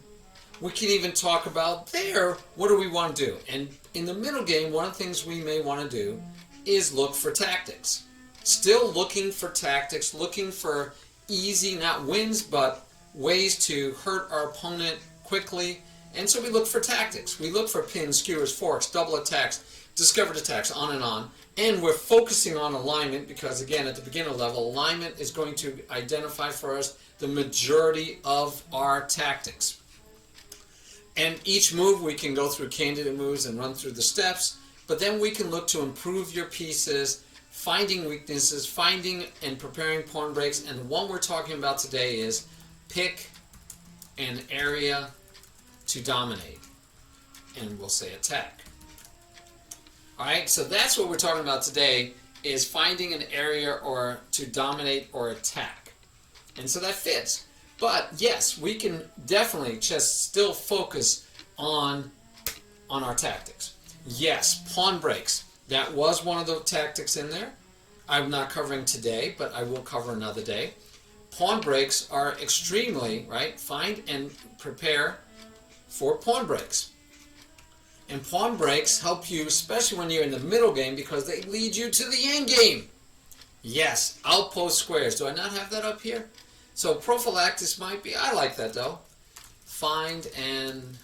we can even talk about there, what do we want to do? And in the middle game, one of the things we may want to do is look for tactics. Still looking for tactics, looking for easy, not wins, but ways to hurt our opponent quickly. And so we look for tactics. We look for pins, skewers, forks, double attacks, discovered attacks, on and on. And we're focusing on alignment because, again, at the beginner level, alignment is going to identify for us the majority of our tactics. And each move we can go through candidate moves and run through the steps, but then we can look to improve your pieces, finding weaknesses, finding and preparing pawn breaks. And the one we're talking about today is pick an area to dominate. And we'll say attack. All right, so that's what we're talking about today, is finding an area or to dominate or attack. And so that fits. But yes, we can definitely just still focus on our tactics. Yes, pawn breaks. That was one of the tactics in there. I'm not covering today, but I will cover another day. Pawn breaks are extremely, right? Find and prepare for pawn breaks. And pawn breaks help you, especially when you're in the middle game, because they lead you to the end game. Yes, outpost squares. Do I not have that up here? So prophylactics might be, I like that though. Find and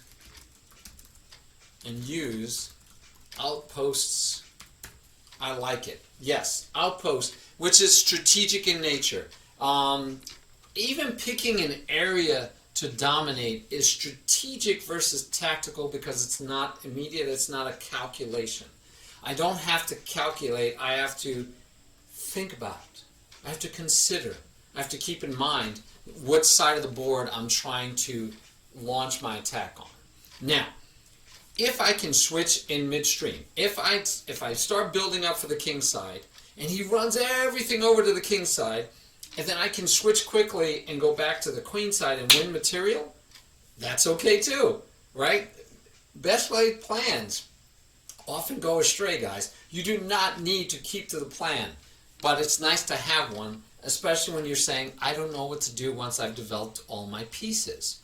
use outposts. I like it. Yes, outpost, which is strategic in nature. Even picking an area to dominate is strategic versus tactical because it's not immediate, it's not a calculation. I don't have to calculate, I have to think about it. I have to consider. I have to keep in mind what side of the board I'm trying to launch my attack on. Now, if I can switch in midstream, if I start building up for the king side, and he runs everything over to the king side, and then I can switch quickly and go back to the queen side and win material, that's okay too, right? Best laid plans often go astray, guys. You do not need to keep to the plan, but it's nice to have one, especially when you're saying, I don't know what to do once I've developed all my pieces.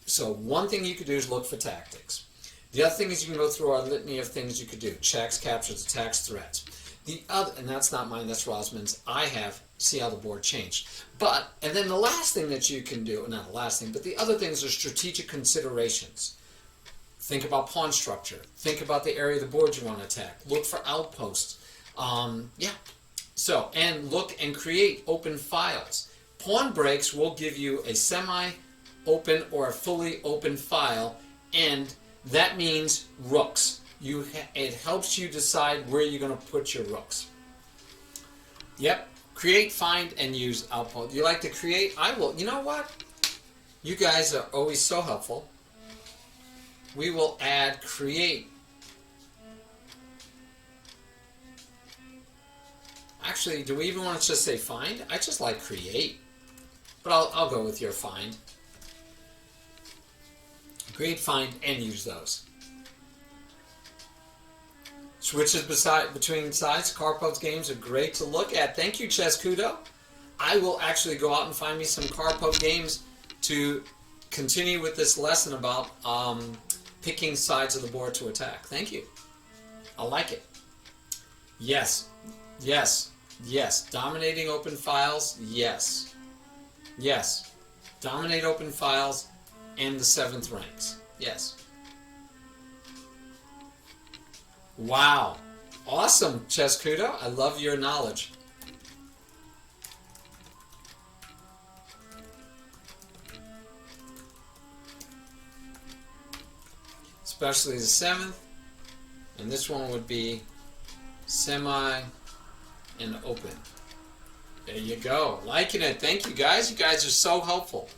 So one thing you could do is look for tactics. The other thing is you can go through our litany of things you could do. Checks, captures, attacks, threats. The other, and that's not mine, that's Rosman's. I have, see how the board changed. But, and then the last thing that you can do, not the last thing, but the other things are strategic considerations. Think about pawn structure. Think about the area of the board you want to attack. Look for outposts. Yeah. So, and look and create open files. Pawn breaks will give you a semi-open or a fully open file, and that means rooks. It helps you decide where you're going to put your rooks. Yep. Create, find, and use outpost. You like to create? I will. You know what? You guys are always so helpful. We will add create. Actually, do we even want to just say find? I just like create. But I'll go with your find. Create, find, and use those. Switches between sides. Karpov's games are great to look at. Thank you, Cheskudo. I will actually go out and find me some Karpov games to continue with this lesson about picking sides of the board to attack. Thank you. I like it. Yes. Yes. Yes. Dominating open files. Yes. Yes. Dominate open files and the 7th ranks. Yes. Wow. Awesome, Cheskudo. I love your knowledge. Especially the 7th. And this one would be semi and open. There you go. Liking it. Thank you, guys. You guys are so helpful.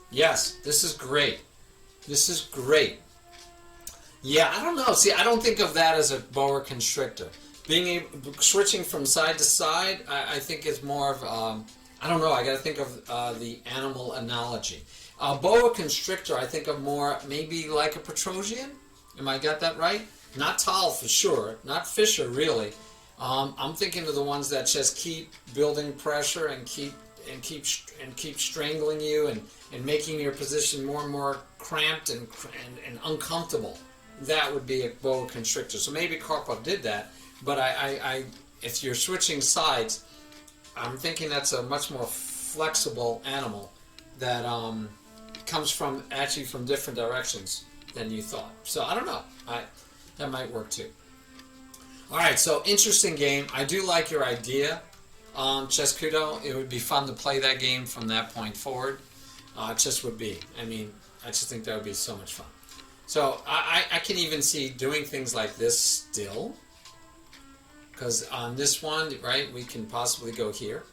Yes, this is great. This is great. Yeah, I don't know. See, I don't think of that as a boa constrictor. Switching from side to side, I think is more of, I don't know, I got to think of the animal analogy. Boa constrictor, I think of more maybe like a Petrosian. Am I got that right? Not Tal for sure, not Fisher really. I'm thinking of the ones that just keep building pressure and keep strangling you and making your position more and more cramped and uncomfortable. That would be a boa constrictor. So maybe Karpov did that, but if you're switching sides, I'm thinking that's a much more flexible animal that comes from different directions than you thought. So I don't know. That might work too. All right, so interesting game. I do like your idea, Cheskudo. It would be fun to play that game from that point forward. It just would be. I mean, I just think that would be so much fun. So I can even see doing things like this still, because on this one, right, we can possibly go here.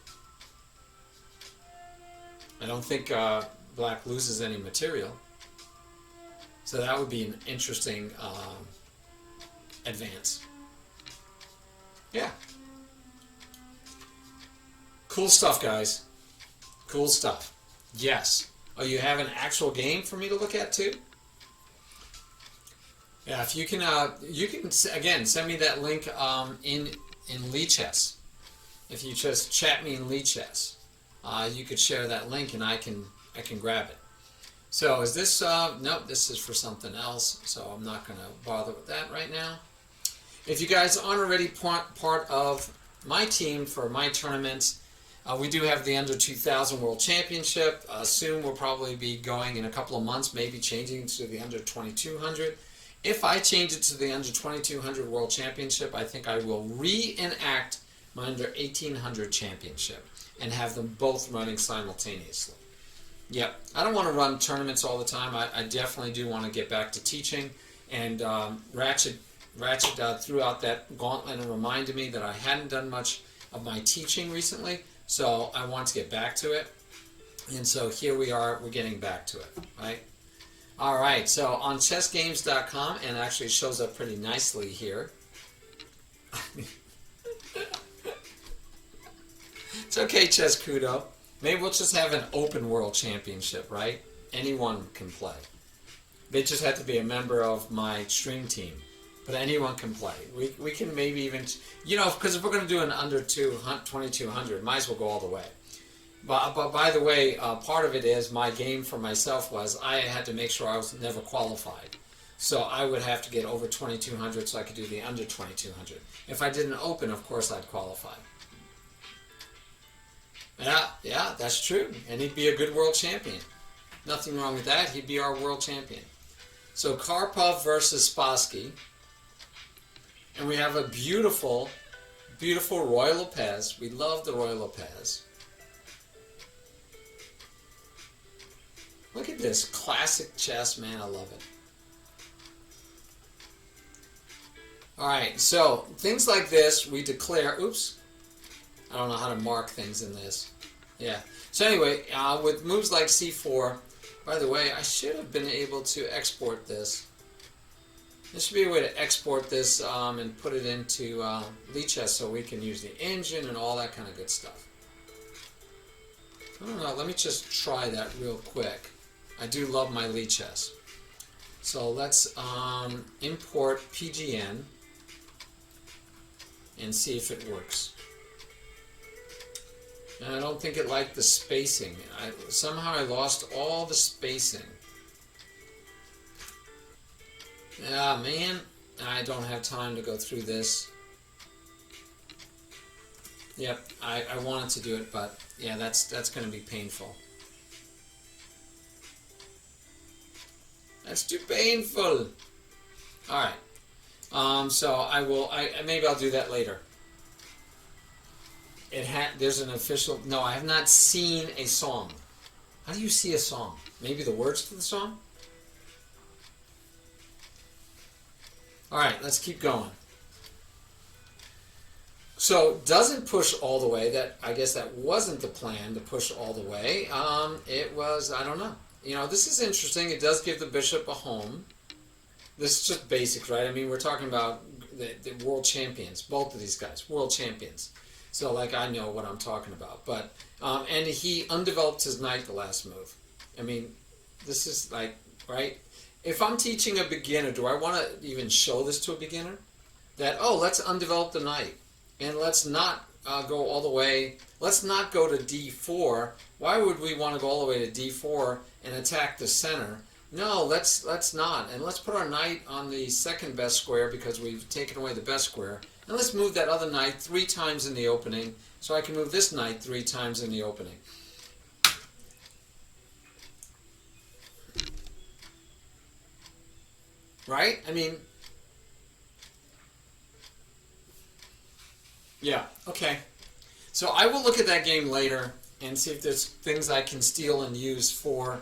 I don't think black loses any material, so that would be an interesting advance. Yeah. Cool stuff, guys. Cool stuff. Yes. Oh, you have an actual game for me to look at too? Yeah, if you can again send me that link in Lichess. If you just chat me in Lichess, you could share that link and I can grab it. So is this nope, this is for something else, so I'm not going to bother with that right now. If you guys aren't already part of my team for my tournaments, we do have the Under 2000 World Championship. Soon we'll probably be going in a couple of months, maybe changing to the Under 2200. If I change it to the Under 2200 World Championship, I think I will reenact my Under 1800 Championship and have them both running simultaneously. Yep, I don't want to run tournaments all the time. I definitely do want to get back to teaching. And Ratchet threw out that gauntlet and reminded me that I hadn't done much of my teaching recently. So I want to get back to it. And so here we are, we're getting back to it, right? All right, so on chessgames.com, and actually shows up pretty nicely here. It's okay, Chess Kudo. Maybe we'll just have an open world championship, right? Anyone can play. They just have to be a member of my stream team. But anyone can play. We can maybe even, because if we're going to do an under 2200, might as well go all the way. But by the way, part of it is my game for myself was I had to make sure I was never qualified. So I would have to get over 2200 so I could do the under 2200. If I did an open, of course I'd qualify. Yeah, that's true. And he'd be a good world champion. Nothing wrong with that. He'd be our world champion. So Karpov versus Spassky. And we have a beautiful, beautiful Roy Lopez. We love the Roy Lopez. Look at this classic chess, man. I love it. All right, so things like this, we declare. Oops, I don't know how to mark things in this. Yeah. So anyway, with moves like c4. By the way, I should have been able to export this. There should be a way to export this and put it into Lichess so we can use the engine and all that kind of good stuff. I don't know, let me just try that real quick. I do love my Lichess. So let's import PGN and see if it works. And I don't think it liked the spacing. Somehow I lost all the spacing. Ah, man, I don't have time to go through this. Yep, I wanted to do it, but yeah, that's going to be painful. That's too painful. All right. So maybe I'll do that later. There's an official. No, I have not seen a song. How do you see a song? Maybe the words to the song. All right, let's keep going. So doesn't push all the way. I guess that wasn't the plan to push all the way. It was, I don't know. This is interesting. It does give the bishop a home. This is just basics, right? I mean, we're talking about the world champions, both of these guys, world champions. So like I know what I'm talking about. But and he undeveloped his knight the last move. I mean, this is like, right? If I'm teaching a beginner, do I want to even show this to a beginner? That, let's undevelop the knight. And let's not go all the way. Let's not go to d4. Why would we want to go all the way to d4 and attack the center? No, let's not. And let's put our knight on the second best square because we've taken away the best square. And let's move that other knight 3 times in the opening so I can move this knight 3 times in the opening. Right? I mean, yeah, okay. So I will look at that game later and see if there's things I can steal and use for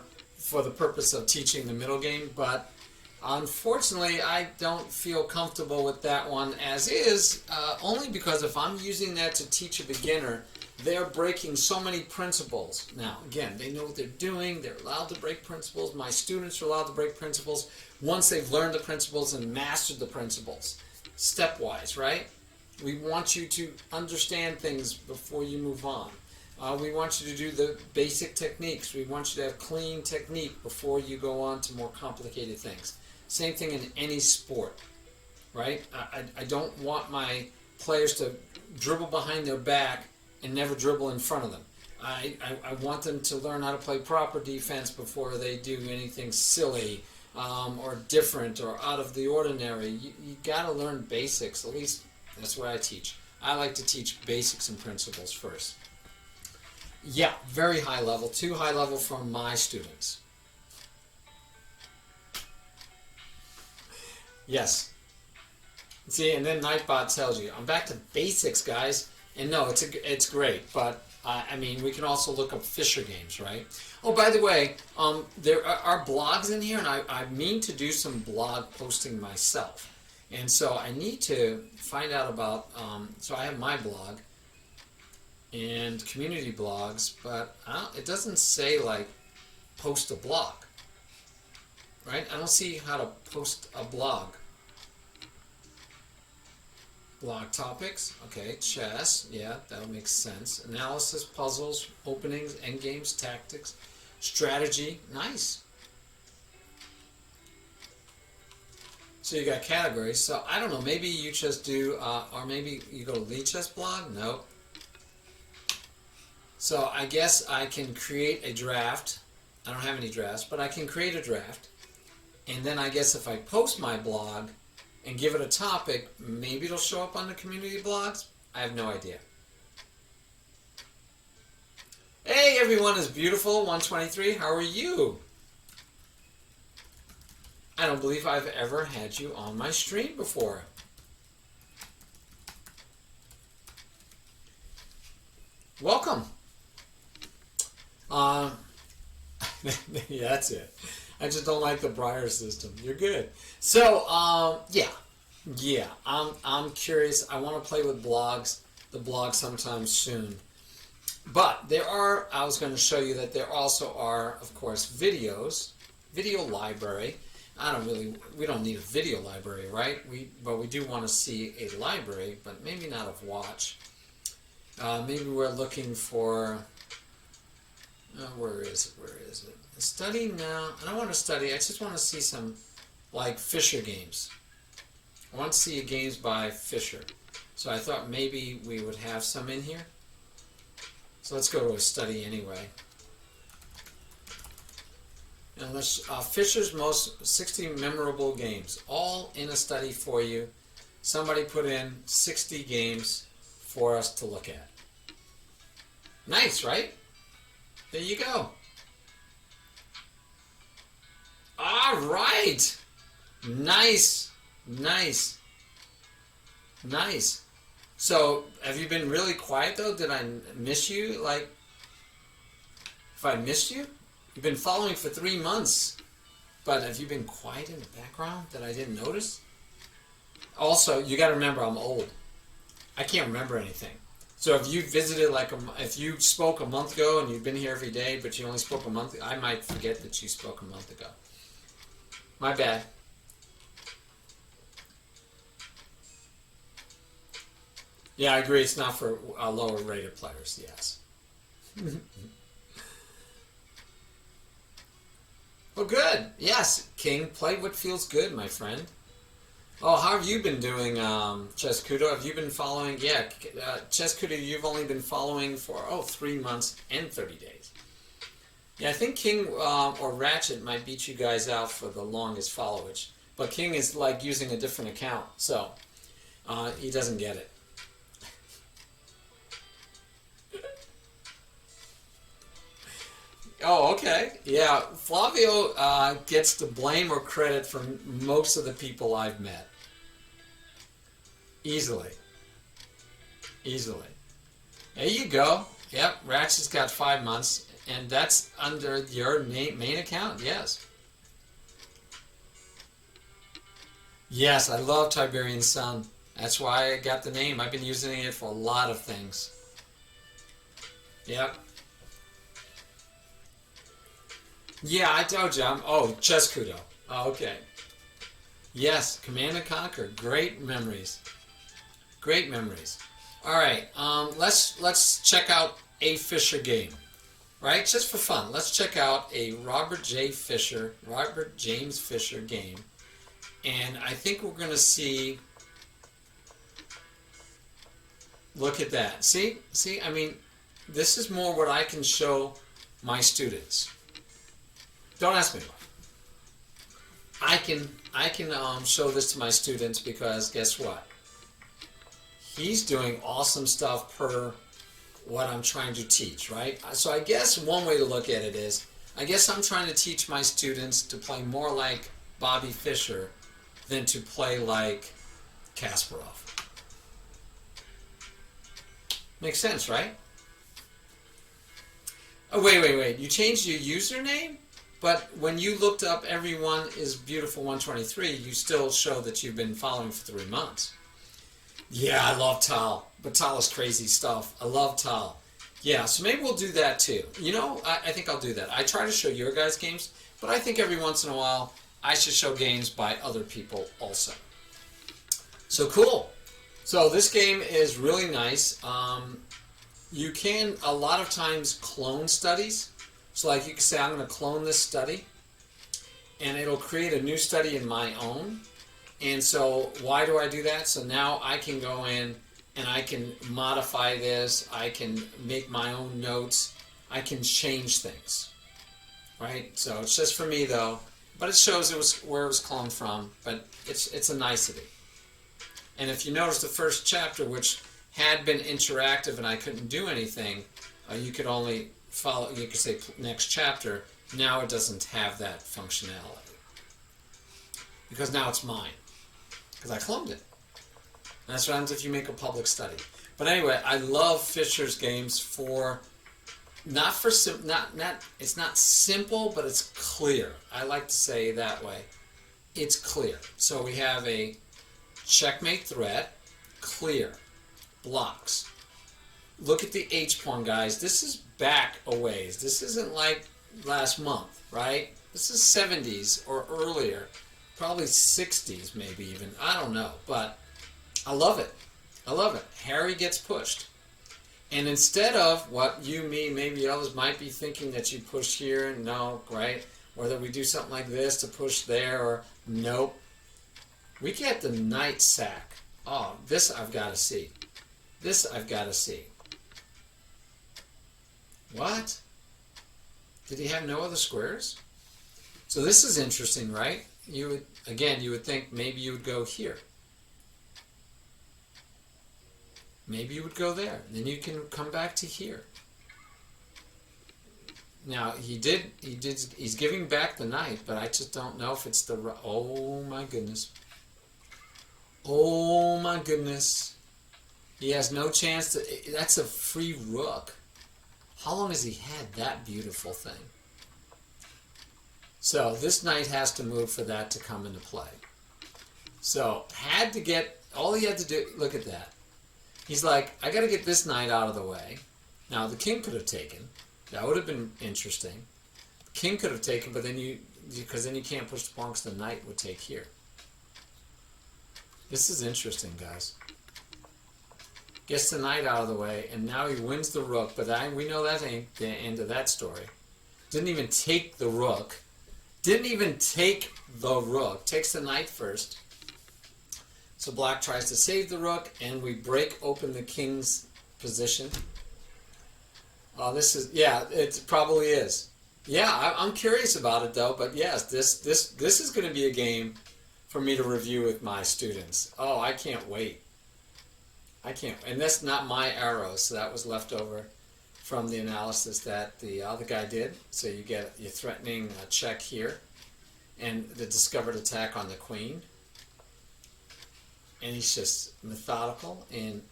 the purpose of teaching the middle game, but unfortunately I don't feel comfortable with that one as is, only because if I'm using that to teach a beginner, they're breaking so many principles. Now, again, they know what they're doing. They're allowed to break principles. My students are allowed to break principles once they've learned the principles and mastered the principles, stepwise, right? We want you to understand things before you move on. We want you to do the basic techniques. We want you to have clean technique before you go on to more complicated things. Same thing in any sport, right? I don't want my players to dribble behind their back and never dribble in front of them. I want them to learn how to play proper defense before they do anything silly or different or out of the ordinary. You got to learn basics. At least that's what I teach. I like to teach basics and principles first. Yeah, very high level. Too high level for my students. Yes. See, and then Nightbot tells you, I'm back to basics, guys. And no, it's great, but I mean, we can also look up Fisher games, right? Oh, by the way, there are blogs in here, and I mean to do some blog posting myself. And so I need to find out about, so I have my blog and community blogs, but it doesn't say, like, post a blog, right? I don't see how to post a blog. Blog topics, okay, chess, yeah, that makes sense. Analysis, puzzles, openings, endgames, tactics, strategy, nice. So you got categories. So I don't know, maybe you just do, or maybe you go to Lead Chess blog? No. So I guess I can create a draft. I don't have any drafts, but I can create a draft. And then I guess if I post my blog and give it a topic, maybe it'll show up on the community blogs? I have no idea. Hey, everyone is beautiful, 123. How are you? I don't believe I've ever had you on my stream before. Welcome. Yeah, that's it. I just don't like the Briar system. You're good. So, yeah. I'm curious. I want to play with the blog sometime soon. But I was going to show you that there also are, of course, video library. We don't need a video library, right? But we do want to see a library, but maybe not of watch. Maybe we're looking for, where is it? Study now. I don't want to study. I just want to see some, like, Fisher games. I want to see games by Fisher. So I thought maybe we would have some in here. So let's go to a study anyway. And Fisher's most 60 memorable games, all in a study for you. Somebody put in 60 games for us to look at. Nice, right? There you go. All right. Nice. So, have you been really quiet, though? Did I miss you? Like, if I missed you? You've been following for 3 months. But have you been quiet in the background that I didn't notice? Also, you got to remember, I'm old. I can't remember anything. So if you visited, if you spoke a month ago and you've been here every day, but you only spoke a month, I might forget that you spoke a month ago. My bad. Yeah, I agree. It's not for lower rated players. Yes. Well, good. Yes, King. Play what feels good, my friend. Oh, how have you been doing, Chess Kudo? Have you been following? Yeah, Chess Kudo, you've only been following for, 3 months and 30 days. Yeah, I think King or Ratchet might beat you guys out for the longest followage. But King is, like, using a different account, so he doesn't get it. Oh, okay. Yeah, Flavio gets the blame or credit for most of the people I've met. Easily. There you go. Yep, Ratchet's got 5 months, and that's under your main account, yes. Yes, I love Tiberian Sun. That's why I got the name. I've been using it for a lot of things. Yep. Yeah, I told you. Chess Kudo. Oh, okay. Yes, Command and Conquer. Great memories. Great memories. All right, let's check out a Fisher game, right? Just for fun, let's check out a Robert James Fisher game, and I think we're gonna see. Look at that. See. I mean, this is more what I can show my students. Don't ask me why. I can show this to my students because guess what? He's doing awesome stuff per what I'm trying to teach, right? So I guess one way to look at it is, I guess I'm trying to teach my students to play more like Bobby Fischer than to play like Kasparov. Makes sense, right? Oh, wait. You changed your username? But when you looked up Everyone is Beautiful 123, you still show that you've been following for 3 months. Yeah, I love Tal. But Tal is crazy stuff. I love Tal. Yeah, so maybe we'll do that too. You know, I think I'll do that. I try to show your guys' games, but I think every once in a while I should show games by other people also. So cool. So this game is really nice. You can a lot of times clone studies. So like you can say, I'm going to clone this study, and it'll create a new study in my own. And so why do I do that? So now I can go in and I can modify this. I can make my own notes. I can change things, right? So it's just for me though, but it shows where it was cloned from. But it's a nicety. And if you notice the first chapter, which had been interactive and I couldn't do anything, you could only follow, you could say next chapter. Now it doesn't have that functionality because now it's mine because I cloned it. And that's what happens if you make a public study. But anyway, I love Fisher's games for it's not simple, but it's clear. I like to say it that way. It's clear. So we have a checkmate threat, clear, blocks. Look at the H pawn, guys. This is back a ways. This isn't like last month, right? This is 70s or earlier, probably 60s maybe even. I don't know, but I love it. I love it. Harry gets pushed. And instead of what you, me, maybe others might be thinking that you push here, no, right? Or that we do something like this to push there, or nope. We get the knight sack. Oh, this I've got to see. This I've got to see. What? Did he have no other squares? So this is interesting, right? You would think maybe you would go here. Maybe you would go there. Then you can come back to here. Now he's giving back the knight, but I just don't know if it's the right. Oh my goodness. Oh my goodness. He has no chance to. That's a free rook. How long has he had that beautiful thing? So this knight has to move for that to come into play. So all he had to do, look at that. He's like, I got to get this knight out of the way. Now the king could have taken. That would have been interesting. The king could have taken, but then because then you can't push the pawn because the knight would take here. This is interesting, guys. Gets the knight out of the way, and now he wins the rook, but we know that ain't the end of that story. Didn't even take the rook. Takes the knight first. So black tries to save the rook, and we break open the king's position. Oh, it probably is. Yeah, I'm curious about it though, but yes, this is going to be a game for me to review with my students. Oh, I can't wait. And that's not my arrows, so that was left over from the analysis that the other guy did. So you're threatening a check here, and the discovered attack on the queen. And he's just methodical and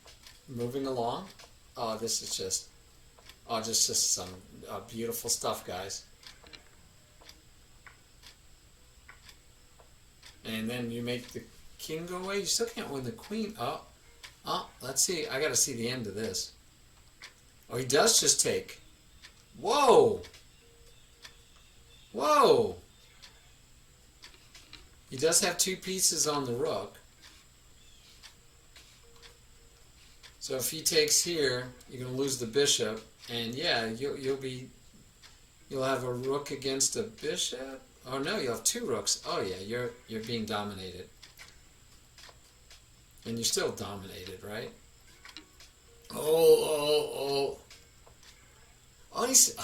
moving along. Oh, this is just some beautiful stuff, guys. And then you make the king go away. You still can't win the queen. Oh, let's see. I got to see the end of this. Oh, he does just take. Whoa. Whoa. He does have two pieces on the rook. So if he takes here, you're going to lose the bishop, and yeah, you'll have a rook against a bishop. Oh no, you'll have two rooks. Oh yeah, you're being dominated, and you're still dominated, right? Oh, he's.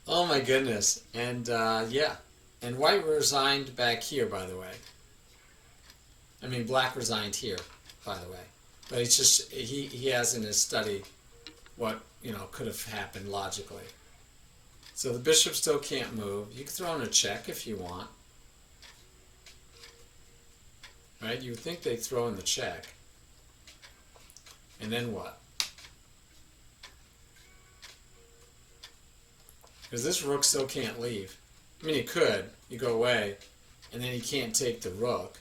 Oh my goodness, and yeah, and white resigned back here, by the way. I mean, black resigned here, by the way. But it's just he has in his study what could have happened logically. So the bishop still can't move. You can throw in a check if you want, right? You would think they'd throw in the check, and then what? Because this rook still can't leave. I mean, he could. You go away, and then he can't take the rook.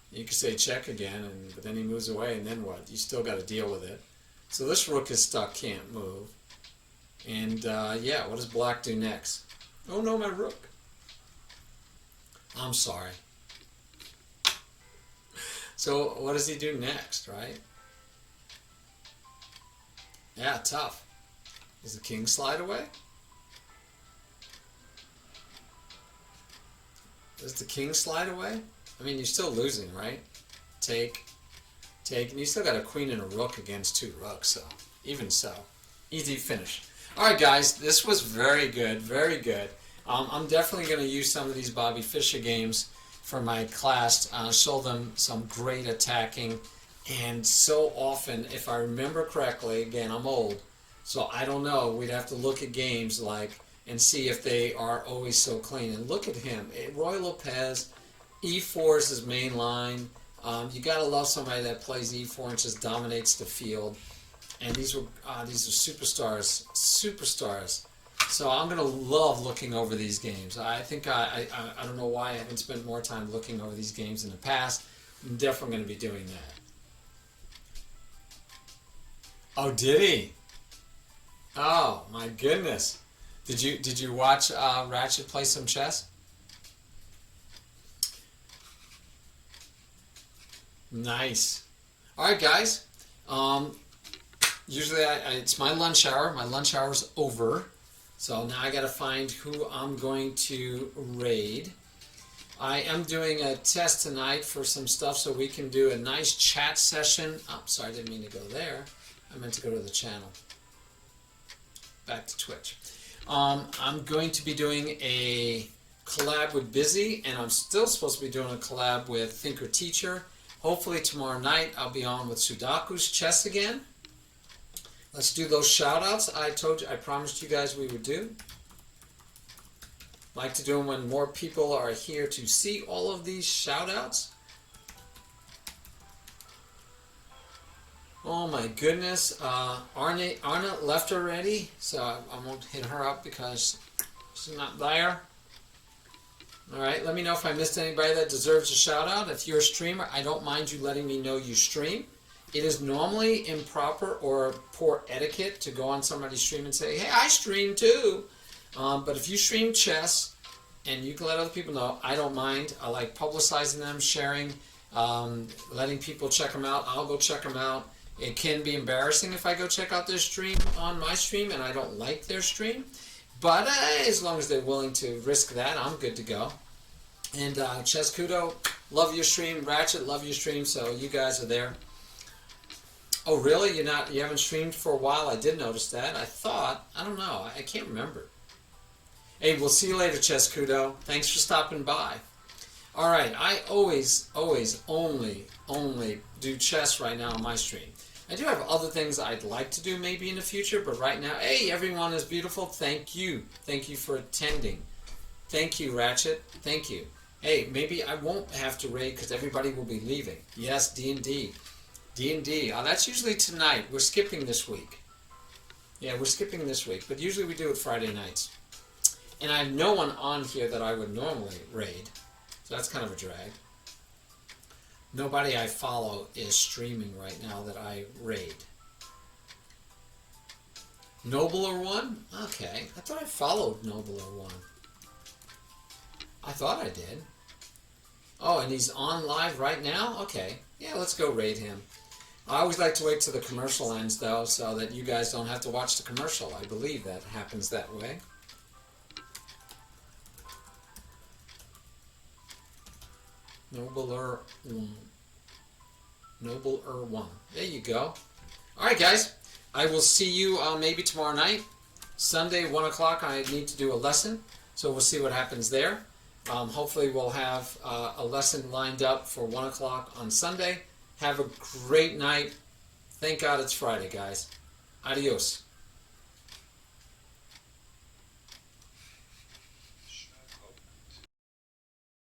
You could say check again, but then he moves away, and then what? You still got to deal with it. So this rook is stuck, can't move. And yeah, what does black do next? Oh no, my rook. I'm sorry. So what does he do next, right? Yeah, tough. Does the king slide away? Does the king slide away? I mean, you're still losing, right? Take, and you still got a queen and a rook against two rooks, so even so, easy finish. All right, guys, this was very good, very good. I'm definitely going to use some of these Bobby Fischer games for my class, show them some great attacking, and so often, if I remember correctly, again, I'm old, so I don't know, we'd have to look at games and see if they are always so clean. And look at him, Roy Lopez, E4 is his main line. You gotta love somebody that plays E4 and just dominates the field. And these are superstars. So I'm gonna love looking over these games. I think I don't know why I haven't spent more time looking over these games in the past. I'm definitely gonna be doing that. Oh, did he? Oh my goodness! Did you watch Ratchet play some chess? Nice. All right, guys. Usually it's my lunch hour. My lunch hour's over. So now I got to find who I'm going to raid. I am doing a test tonight for some stuff so we can do a nice chat session. Oh, sorry, I didn't mean to go there. I meant to go to the channel. Back to Twitch. I'm going to be doing a collab with Busy, and I'm still supposed to be doing a collab with Thinker Teacher. Hopefully tomorrow night I'll be on with Sudaku's chess again. Let's do those shout-outs I promised you guys we would do. Like to do them when more people are here to see all of these shout-outs. Oh my goodness, Arna left already, so I won't hit her up because she's not there. Alright, let me know if I missed anybody that deserves a shout out. If you're a streamer, I don't mind you letting me know you stream. It is normally improper or poor etiquette to go on somebody's stream and say, hey, I stream too. But if you stream chess and you can let other people know, I don't mind. I like publicizing them, sharing, letting people check them out. I'll go check them out. It can be embarrassing if I go check out their stream on my stream and I don't like their stream. But as long as they're willing to risk that, I'm good to go. And Chess Kudo, love your stream. Ratchet, love your stream. So you guys are there. Oh, really? You haven't streamed for a while? I did notice that. I don't know. I can't remember. Hey, we'll see you later, Chess Kudo. Thanks for stopping by. All right. I always only do chess right now on my stream. I do have other things I'd like to do maybe in the future, but right now, hey, everyone is beautiful. Thank you. Thank you for attending. Thank you, Ratchet. Thank you. Hey, maybe I won't have to raid because everybody will be leaving. Yes, D&D. D&D. Oh, that's usually tonight. We're skipping this week. Yeah, we're skipping this week, but usually we do it Friday nights. And I have no one on here that I would normally raid, so that's kind of a drag. Nobody I follow is streaming right now that I raid. Nobler One? Okay. I thought I followed Nobler One. I thought I did. Oh, and he's on live right now? Okay. Yeah, let's go raid him. I always like to wait till the commercial ends, though, so that you guys don't have to watch the commercial. I believe that happens that way. Nobler one. Nobler one. There you go. All right, guys. I will see you maybe tomorrow night. Sunday, 1 o'clock, I need to do a lesson, so we'll see what happens there. Hopefully we'll have a lesson lined up for 1 o'clock on Sunday. Have a great night. Thank God it's Friday, guys. Adios.